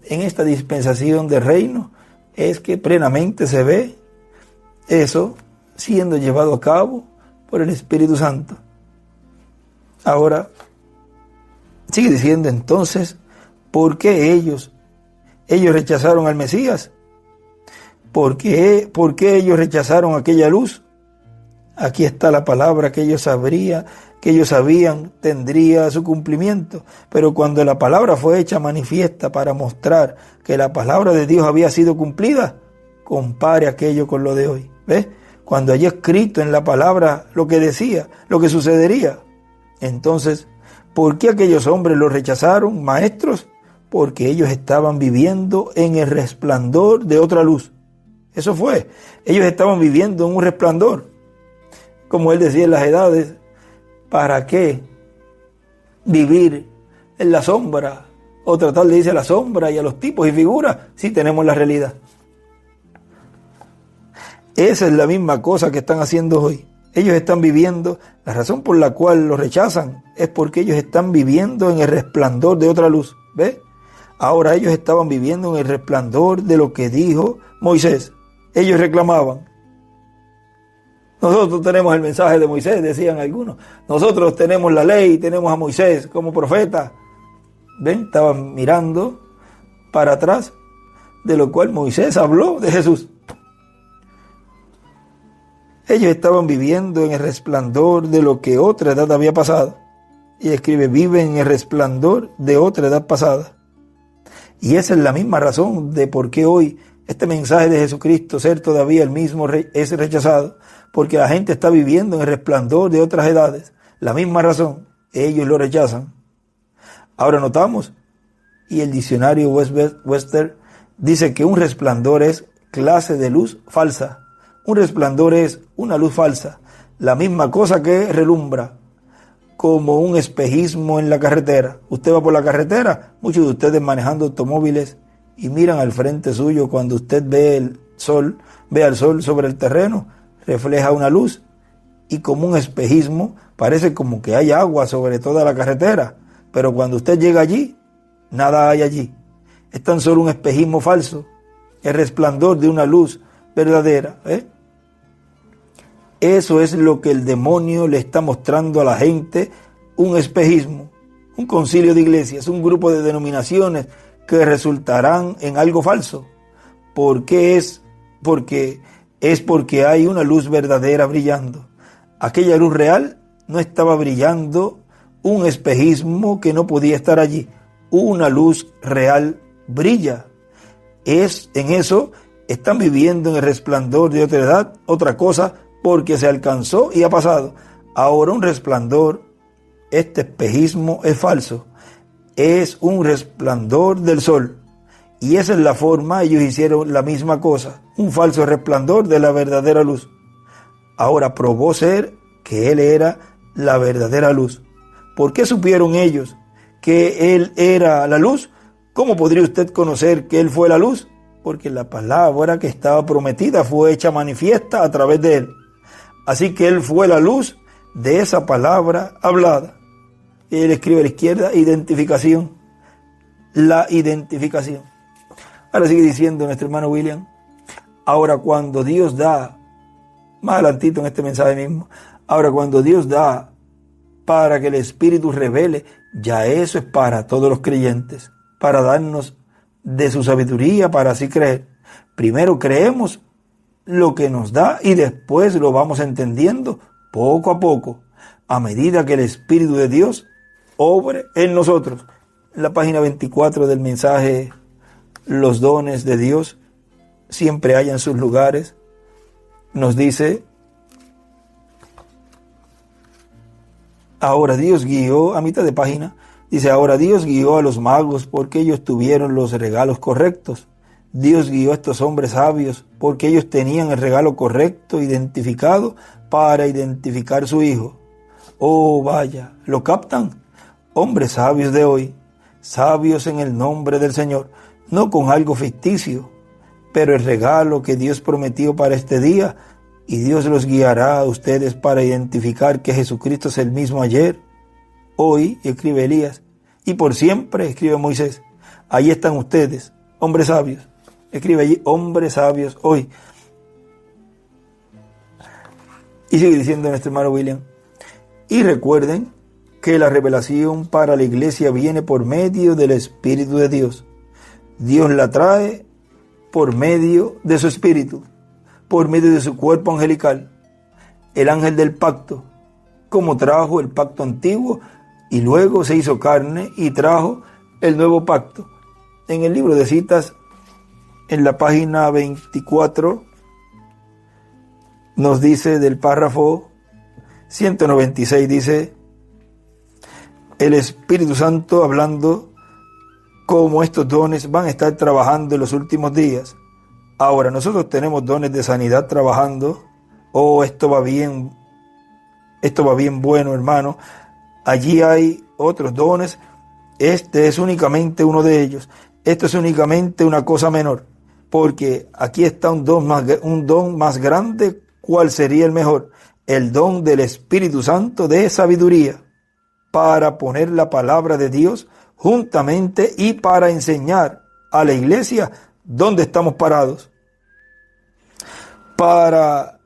A: en esta dispensación del reino es que plenamente se ve eso siendo llevado a cabo por el Espíritu Santo. Ahora sigue diciendo entonces: ¿Por qué ellos rechazaron al Mesías? ¿Por qué ellos rechazaron aquella luz? Aquí está la palabra que ellos sabían tendría su cumplimiento, pero cuando la palabra fue hecha manifiesta para mostrar que la palabra de Dios había sido cumplida, compare aquello con lo de hoy. ¿Ves? Cuando haya escrito en la palabra lo que decía, lo que sucedería. Entonces, ¿por qué aquellos hombres lo rechazaron, maestros? Porque ellos estaban viviendo en el resplandor de otra luz. Eso fue. Ellos estaban viviendo en un resplandor. Como él decía en las edades, ¿para qué vivir en la sombra o tratar de irse a la sombra y a los tipos y figuras si tenemos la realidad? Esa es la misma cosa que están haciendo hoy. Ellos están viviendo, la razón por la cual los rechazan es porque ellos están viviendo en el resplandor de otra luz. ¿Ves? Ahora ellos estaban viviendo en el resplandor de lo que dijo Moisés. Ellos reclamaban: nosotros tenemos el mensaje de Moisés, decían algunos. Nosotros tenemos la ley, tenemos a Moisés como profeta. ¿Ven? Estaban mirando para atrás, de lo cual Moisés habló de Jesús. Ellos estaban viviendo en el resplandor de lo que otra edad había pasado. Y escribe: viven en el resplandor de otra edad pasada. Y esa es la misma razón de por qué hoy este mensaje de Jesucristo, ser todavía el mismo, es rechazado. Porque la gente está viviendo en el resplandor de otras edades. La misma razón, ellos lo rechazan. Ahora notamos, y el diccionario Webster dice que un resplandor es clase de luz falsa. Un resplandor es una luz falsa, la misma cosa que relumbra, como un espejismo en la carretera. Usted va por la carretera, muchos de ustedes manejando automóviles y miran al frente suyo cuando usted ve al sol sobre el terreno, refleja una luz y como un espejismo parece como que hay agua sobre toda la carretera, pero cuando usted llega allí, nada hay allí. Es tan solo un espejismo falso, el resplandor de una luz verdadera. Eso es lo que el demonio le está mostrando a la gente, un espejismo, un concilio de iglesias, un grupo de denominaciones que resultarán en algo falso. Porque hay una luz verdadera brillando. Aquella luz real no estaba brillando, un espejismo que no podía estar allí. Una luz real brilla. En eso están viviendo en el resplandor de otra edad, otra cosa, porque se alcanzó y ha pasado. Ahora un resplandor, este espejismo es falso, es un resplandor del sol. Y esa es la forma, ellos hicieron la misma cosa, un falso resplandor de la verdadera luz. Ahora probó ser que él era la verdadera luz. ¿Por qué supieron ellos que él era la luz? ¿Cómo podría usted conocer que él fue la luz? Porque la palabra que estaba prometida fue hecha manifiesta a través de él. Así que él fue la luz de esa palabra hablada. Y él escribe a la izquierda, identificación. La identificación. Ahora sigue diciendo nuestro hermano William. Ahora cuando Dios da, más adelantito en este mensaje mismo, ahora cuando Dios da para que el Espíritu revele, ya eso es para todos los creyentes, para darnos de su sabiduría, para así creer. Primero creemos lo que nos da y después lo vamos entendiendo poco a poco, a medida que el Espíritu de Dios obre en nosotros. En la página 24 del mensaje, los dones de Dios siempre hallan sus lugares, nos dice: ahora Dios guió, a mitad de página, dice: ahora Dios guió a los magos porque ellos tuvieron los regalos correctos. Dios guió a estos hombres sabios porque ellos tenían el regalo correcto, identificado, para identificar su hijo. Oh, vaya, ¿lo captan? Hombres sabios de hoy, sabios en el nombre del Señor, no con algo ficticio, pero el regalo que Dios prometió para este día, y Dios los guiará a ustedes para identificar que Jesucristo es el mismo ayer, hoy, escribe Elías, y por siempre, escribe Moisés. Ahí están ustedes, hombres sabios. Escribe allí, hombres sabios hoy. Y sigue diciendo nuestro hermano William: y recuerden que la revelación para la iglesia viene por medio del Espíritu de Dios. Dios la trae por medio de su Espíritu, por medio de su cuerpo angelical, el ángel del pacto, como trajo el pacto antiguo y luego se hizo carne y trajo el nuevo pacto. En el libro de citas, en la página 24, nos dice del párrafo 196, dice: el Espíritu Santo hablando cómo estos dones van a estar trabajando en los últimos días. Ahora, nosotros tenemos dones de sanidad trabajando. Esto va bien, bueno, hermano. Allí hay otros dones. Este es únicamente uno de ellos. Esto es únicamente una cosa menor, porque aquí está un don más grande. ¿Cuál sería el mejor? El don del Espíritu Santo de sabiduría, para poner la palabra de Dios juntamente y para enseñar a la iglesia dónde estamos parados. Para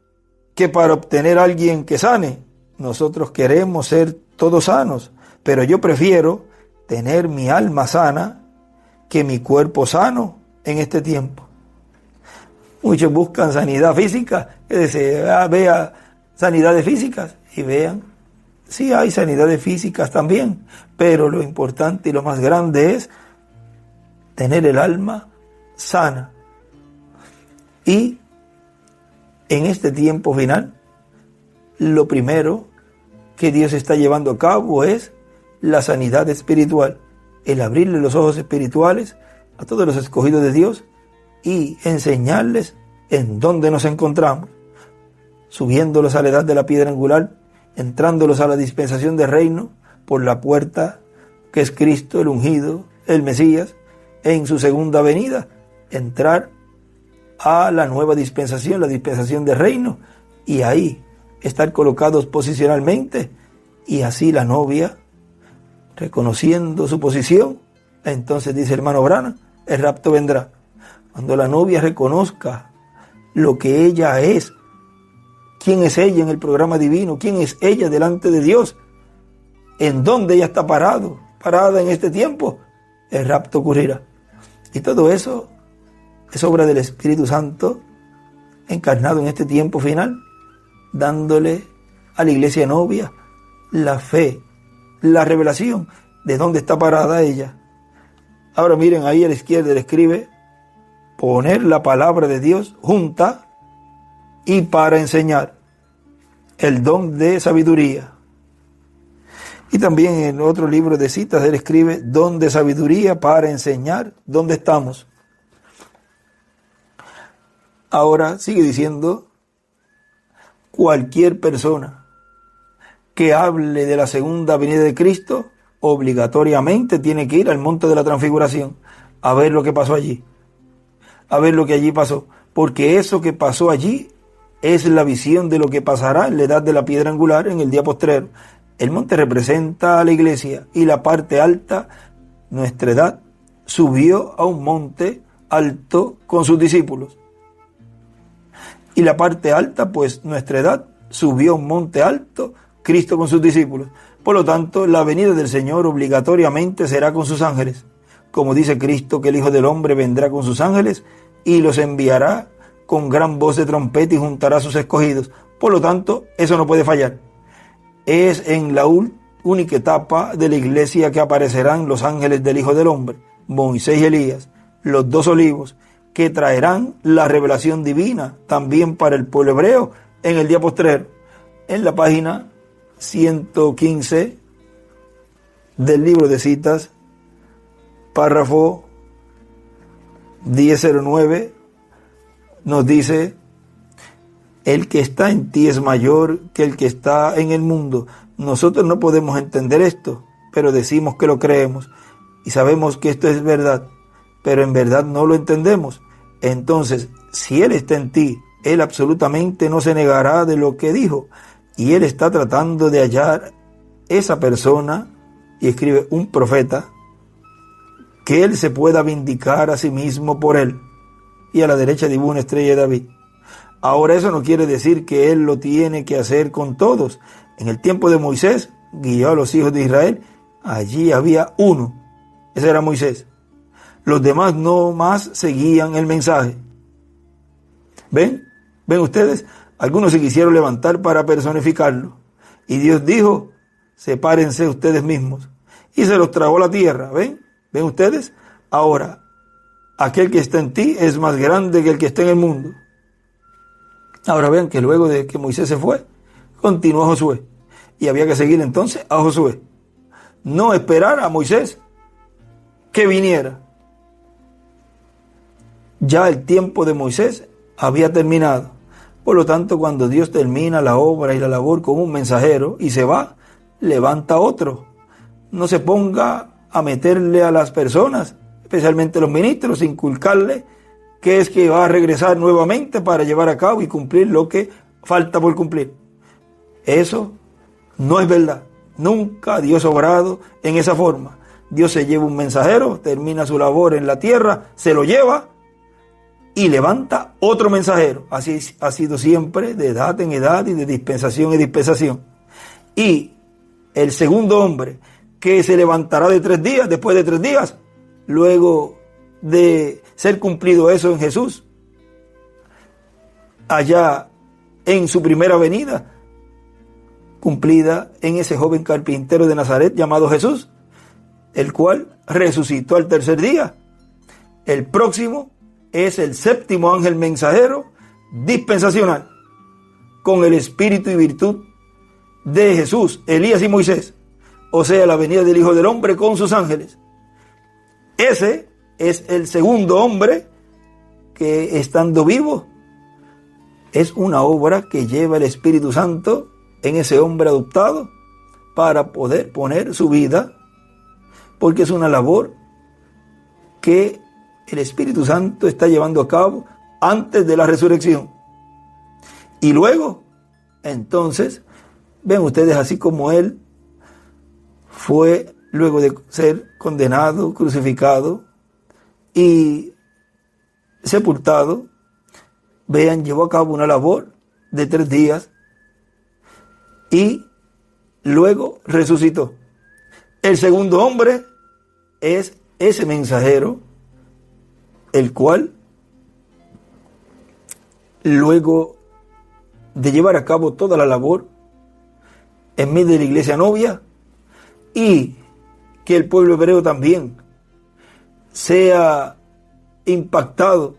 A: obtener a alguien que sane, nosotros queremos ser todos sanos, pero yo prefiero tener mi alma sana que mi cuerpo sano en este tiempo. Muchos buscan sanidad física, que se vea sanidades físicas y vean, sí hay sanidades físicas también, pero lo importante y lo más grande es tener el alma sana. Y en este tiempo final, lo primero que Dios está llevando a cabo es la sanidad espiritual, el abrirle los ojos espirituales a todos los escogidos de Dios y enseñarles en dónde nos encontramos, subiéndolos a la edad de la piedra angular, entrándolos a la dispensación del reino por la puerta que es Cristo, el ungido, el Mesías, en su segunda venida, entrar a la nueva dispensación, la dispensación del reino, y ahí estar colocados posicionalmente, y así la novia, reconociendo su posición, entonces dice hermano Branham, el rapto vendrá. Cuando la novia reconozca lo que ella es, quién es ella en el programa divino, quién es ella delante de Dios, en dónde ella está parada en este tiempo, el rapto ocurrirá. Y todo eso es obra del Espíritu Santo encarnado en este tiempo final, dándole a la iglesia novia la fe, la revelación de dónde está parada ella. Ahora miren, ahí a la izquierda le escribe: poner la palabra de Dios junta y para enseñar, el don de sabiduría. Y también en otro libro de citas él escribe: don de sabiduría para enseñar dónde estamos. Ahora sigue diciendo: cualquier persona que hable de la segunda venida de Cristo obligatoriamente tiene que ir al monte de la transfiguración a ver lo que pasó allí, a ver lo que allí pasó, porque eso que pasó allí es la visión de lo que pasará en la edad de la piedra angular en el día postrero. El monte representa a la iglesia y la parte alta, nuestra edad, subió a un monte alto con sus discípulos. Y la parte alta, pues nuestra edad, subió a un monte alto, Cristo con sus discípulos. Por lo tanto, la venida del Señor obligatoriamente será con sus ángeles. Como dice Cristo que el Hijo del Hombre vendrá con sus ángeles y los enviará con gran voz de trompeta y juntará a sus escogidos. Por lo tanto, eso no puede fallar. Es en la única etapa de la iglesia que aparecerán los ángeles del Hijo del Hombre, Moisés y Elías, los dos olivos, que traerán la revelación divina también para el pueblo hebreo en el día postrero. En la página 115 del libro de citas, párrafo 1009, nos dice: el que está en ti es mayor que el que está en el mundo. Nosotros no podemos entender esto, pero decimos que lo creemos y sabemos que esto es verdad, pero en verdad no lo entendemos. Entonces, si Él está en ti, Él absolutamente no se negará de lo que dijo, y Él está tratando de hallar esa persona, y escribe un profeta, que Él se pueda vindicar a sí mismo por Él. Y a la derecha dibujó una estrella de David. Ahora eso no quiere decir que Él lo tiene que hacer con todos. En el tiempo de Moisés guió a los hijos de Israel, allí había uno. Ese era Moisés. Los demás no más seguían el mensaje. ¿Ven? ¿Ven ustedes? Algunos se quisieron levantar para personificarlo. Y Dios dijo, sepárense ustedes mismos. Y se los tragó la tierra. ¿Ven? ¿Ven ustedes? Ahora, aquel que está en ti es más grande que el que está en el mundo. Ahora vean que luego de que Moisés se fue, continuó Josué. Y había que seguir entonces a Josué. No esperar a Moisés que viniera. Ya el tiempo de Moisés había terminado. Por lo tanto, cuando Dios termina la obra y la labor con un mensajero y se va, levanta otro. No se ponga a meterle a las personas, especialmente los ministros, inculcarle que es que va a regresar nuevamente para llevar a cabo y cumplir lo que falta por cumplir. Eso no es verdad. Nunca Dios ha obrado en esa forma. Dios se lleva un mensajero, termina su labor en la tierra, se lo lleva y levanta otro mensajero. Así ha sido siempre, de edad en edad y de dispensación en dispensación. Y el segundo hombre que se levantará de 3 días, después de 3 días, luego de ser cumplido eso en Jesús, allá en su primera venida, cumplida en ese joven carpintero de Nazaret llamado Jesús, el cual resucitó al 3er día. El próximo es el 7º ángel mensajero dispensacional, con el espíritu y virtud de Jesús, Elías y Moisés, o sea, la venida del Hijo del Hombre con sus ángeles. Ese es el segundo hombre que, estando vivo, es una obra que lleva el Espíritu Santo en ese hombre adoptado para poder poner su vida, porque es una labor que el Espíritu Santo está llevando a cabo antes de la resurrección. Y luego, entonces, ven ustedes, así como Él fue, luego de ser condenado, crucificado y sepultado, vean, llevó a cabo una labor de 3 días y luego resucitó. El segundo hombre es ese mensajero, el cual, luego de llevar a cabo toda la labor en medio de la iglesia novia, y que el pueblo hebreo también sea impactado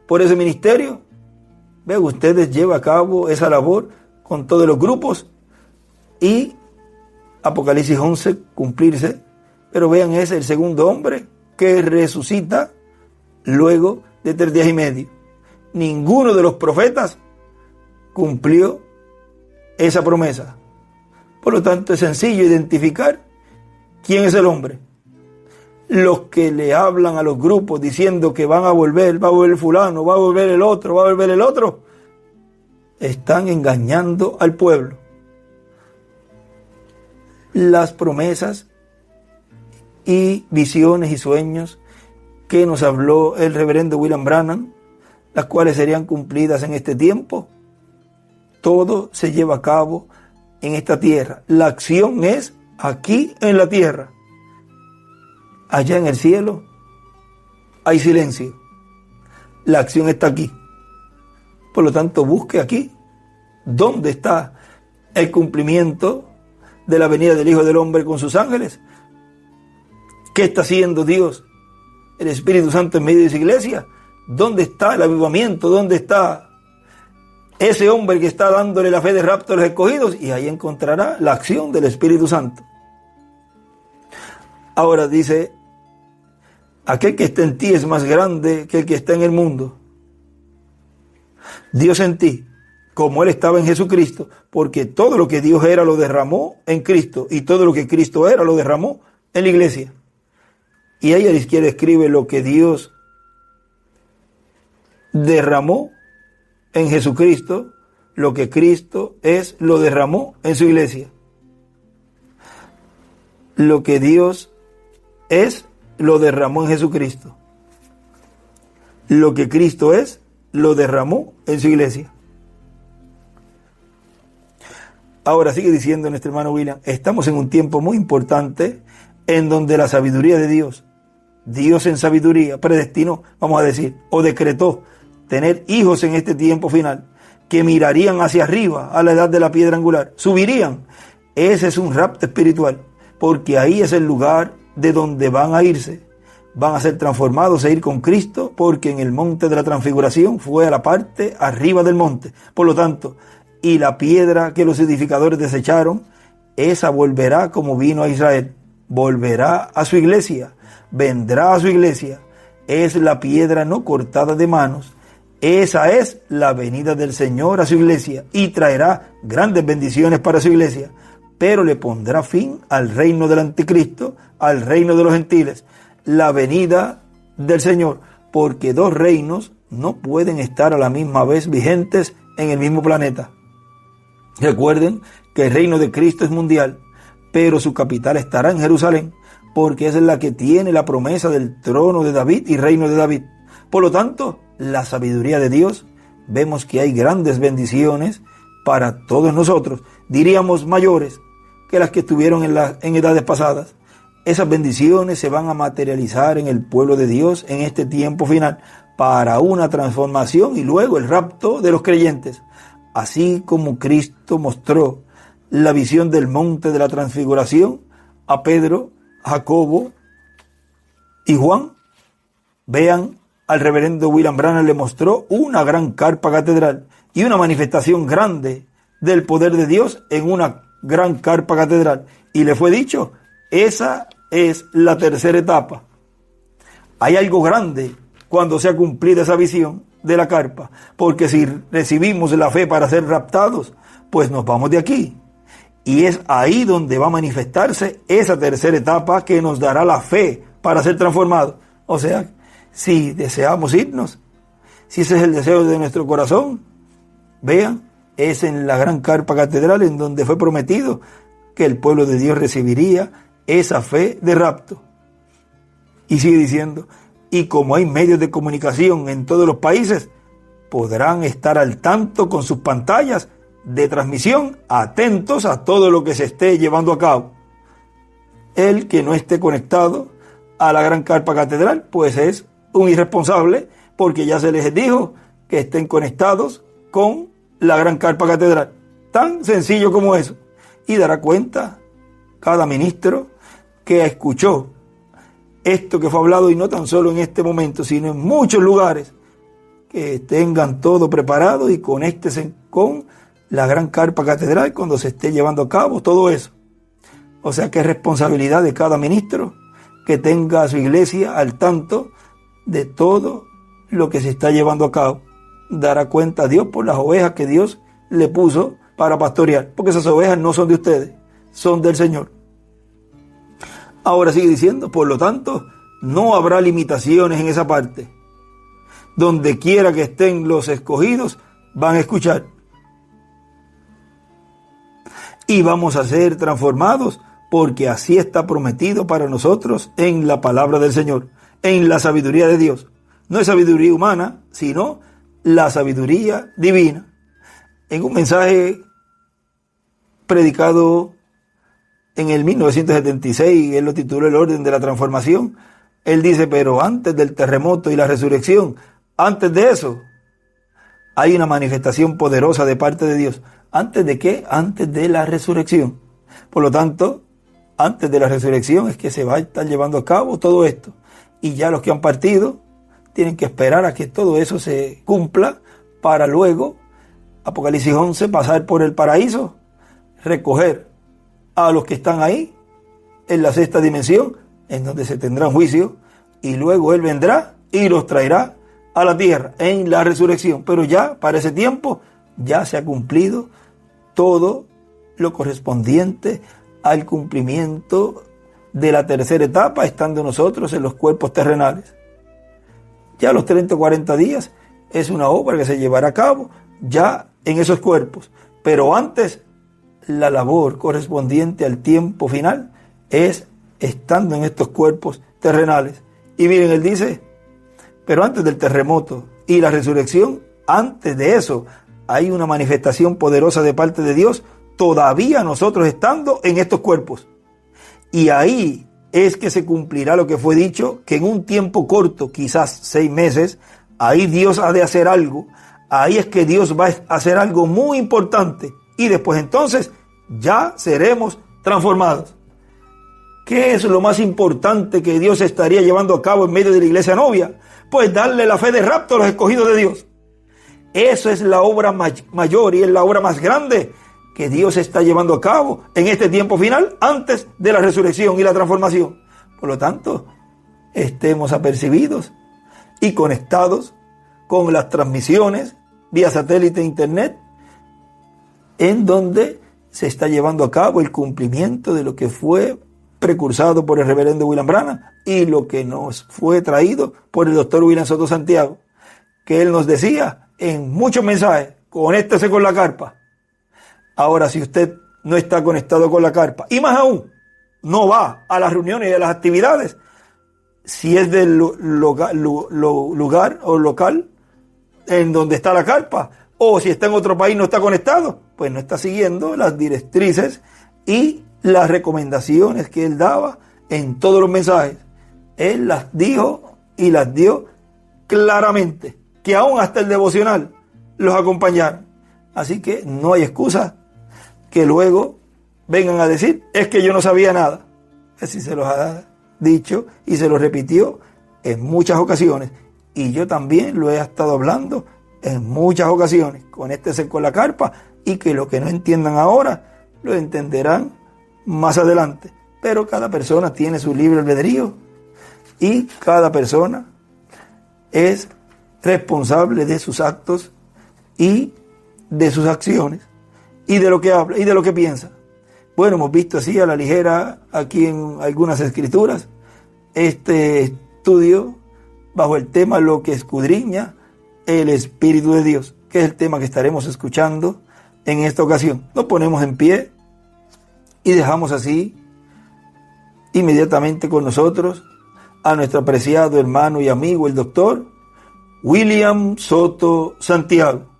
A: por ese ministerio, vean ustedes, lleva a cabo esa labor con todos los grupos y Apocalipsis 11 cumplirse. Pero vean, es el segundo hombre que resucita luego de 3 días y medio. Ninguno de los profetas cumplió esa promesa. Por lo tanto, es sencillo identificar quién es el hombre. Los que le hablan a los grupos diciendo que van a volver, va a volver fulano, va a volver el otro, va a volver el otro, están engañando al pueblo. Las promesas y visiones y sueños que nos habló el reverendo William Branham, las cuales serían cumplidas en este tiempo, todo se lleva a cabo en esta tierra. La acción es aquí en la tierra. Allá en el cielo hay silencio. La acción está aquí. Por lo tanto, busque aquí dónde está el cumplimiento de la venida del Hijo del Hombre con sus ángeles. ¿Qué está haciendo Dios, el Espíritu Santo, en medio de su iglesia? ¿Dónde está el avivamiento? ¿Dónde está ese hombre que está dándole la fe de rapto a los escogidos? Y ahí encontrará la acción del Espíritu Santo. Ahora dice, aquel que está en ti es más grande que el que está en el mundo. Dios en ti, como Él estaba en Jesucristo, porque todo lo que Dios era lo derramó en Cristo, y todo lo que Cristo era lo derramó en la iglesia. Y ahí a la izquierda escribe lo que Dios derramó en Jesucristo, lo que Cristo es, lo derramó en su iglesia. Lo que Dios es, lo derramó en Jesucristo. Lo que Cristo es, lo derramó en su iglesia. Ahora sigue diciendo nuestro hermano William, estamos en un tiempo muy importante en donde la sabiduría de Dios en sabiduría predestinó, vamos a decir, o decretó tener hijos en este tiempo final, que mirarían hacia arriba a la edad de la piedra angular, subirían. Ese es un rapto espiritual, porque ahí es el lugar de donde van a irse. Van a ser transformados e ir con Cristo, porque en el monte de la transfiguración fue a la parte arriba del monte. Por lo tanto, y la piedra que los edificadores desecharon, esa volverá como vino a Israel, volverá a su iglesia, vendrá a su iglesia. Es la piedra no cortada de manos. Esa es la venida del Señor a su iglesia y traerá grandes bendiciones para su iglesia, pero le pondrá fin al reino del anticristo, al reino de los gentiles, la venida del Señor, porque dos reinos no pueden estar a la misma vez vigentes en el mismo planeta. Recuerden que el reino de Cristo es mundial, pero su capital estará en Jerusalén, porque esa es la que tiene la promesa del trono de David y reino de David. Por lo tanto, la sabiduría de Dios, vemos que hay grandes bendiciones para todos nosotros, diríamos mayores que las que estuvieron en edades pasadas. Esas bendiciones se van a materializar en el pueblo de Dios en este tiempo final, para una transformación y luego el rapto de los creyentes. Así como Cristo mostró la visión del monte de la transfiguración a Pedro, Jacobo y Juan, vean, al reverendo William Branham le mostró una gran carpa catedral y una manifestación grande del poder de Dios en una gran carpa catedral. Y le fue dicho, esa es la tercera etapa. Hay algo grande cuando se ha cumplido esa visión de la carpa, porque si recibimos la fe para ser raptados, pues nos vamos de aquí. Y es ahí donde va a manifestarse esa tercera etapa que nos dará la fe para ser transformados. O sea, si deseamos irnos, si ese es el deseo de nuestro corazón, vean, es en la gran carpa catedral en donde fue prometido que el pueblo de Dios recibiría esa fe de rapto. Y sigue diciendo, y como hay medios de comunicación en todos los países, podrán estar al tanto con sus pantallas de transmisión, atentos a todo lo que se esté llevando a cabo. El que no esté conectado a la gran carpa catedral, pues es un irresponsable, porque ya se les dijo que estén conectados con la gran carpa catedral. Tan sencillo como eso. Y dará cuenta cada ministro que escuchó esto que fue hablado, y no tan solo en este momento, sino en muchos lugares, que tengan todo preparado y conéctense con la gran carpa catedral cuando se esté llevando a cabo todo eso. O sea que es responsabilidad de cada ministro que tenga a su iglesia al tanto de todo lo que se está llevando a cabo. Dará cuenta a Dios por las ovejas que Dios le puso para pastorear, porque esas ovejas no son de ustedes, son del Señor. Ahora sigue diciendo, por lo tanto, no habrá limitaciones en esa parte. Donde quiera que estén los escogidos, van a escuchar. Y vamos a ser transformados, porque así está prometido para nosotros en la palabra del Señor, en la sabiduría de Dios. No es sabiduría humana, sino la sabiduría divina. En un mensaje predicado en el 1976, él lo tituló El orden de la transformación. Él dice, pero antes del terremoto y la resurrección, antes de eso, hay una manifestación poderosa de parte de Dios. ¿Antes de qué? Antes de la resurrección. Por lo tanto, antes de la resurrección es que se va a estar llevando a cabo todo esto. Y ya los que han partido tienen que esperar a que todo eso se cumpla para luego, Apocalipsis 11, pasar por el paraíso, recoger a los que están ahí en la sexta dimensión, en donde se tendrá un juicio, y luego Él vendrá y los traerá a la tierra en la resurrección. Pero ya para ese tiempo ya se ha cumplido todo lo correspondiente al cumplimiento de la tercera etapa, estando nosotros en los cuerpos terrenales. Ya los 30 o 40 días es una obra que se llevará a cabo ya en esos cuerpos, pero antes la labor correspondiente al tiempo final es estando en estos cuerpos terrenales. Y miren, él dice, pero antes del terremoto y la resurrección, antes de eso, hay una manifestación poderosa de parte de Dios todavía nosotros estando en estos cuerpos. Y ahí es que se cumplirá lo que fue dicho, que en un tiempo corto, quizás 6 meses, ahí Dios ha de hacer algo. Ahí es que Dios va a hacer algo muy importante. Y después entonces ya seremos transformados. ¿Qué es lo más importante que Dios estaría llevando a cabo en medio de la iglesia novia? Pues darle la fe de rapto a los escogidos de Dios. Eso es la obra mayor y es la obra más grande que Dios está llevando a cabo en este tiempo final antes de la resurrección y la transformación. Por lo tanto, estemos apercibidos y conectados con las transmisiones vía satélite e internet, en donde se está llevando a cabo el cumplimiento de lo que fue precursado por el reverendo William Branham y lo que nos fue traído por el doctor William Soto Santiago, que él nos decía en muchos mensajes: conéctese con la carpa. Ahora, si usted no está conectado con la carpa, y más aún, no va a las reuniones y a las actividades, si es del lugar o local en donde está la carpa, o si está en otro país no está conectado, pues no está siguiendo las directrices y las recomendaciones que él daba en todos los mensajes. Él las dijo y las dio claramente, que aún hasta el devocional los acompañaron. Así que no hay excusa que luego vengan a decir: es que yo no sabía nada. Así se los ha dicho y se los repitió en muchas ocasiones. Y yo también lo he estado hablando en muchas ocasiones. Conéctese con la carpa y que lo que no entiendan ahora lo entenderán más adelante. Pero cada persona tiene su libre albedrío y cada persona es responsable de sus actos y de sus acciones y de lo que habla y de lo que piensa. Bueno, hemos visto así a la ligera aquí en algunas escrituras este estudio bajo el tema lo que escudriña el Espíritu de Dios, que es el tema que estaremos escuchando en esta ocasión. Nos ponemos en pie y dejamos así inmediatamente con nosotros a nuestro apreciado hermano y amigo, el doctor William Soto Santiago.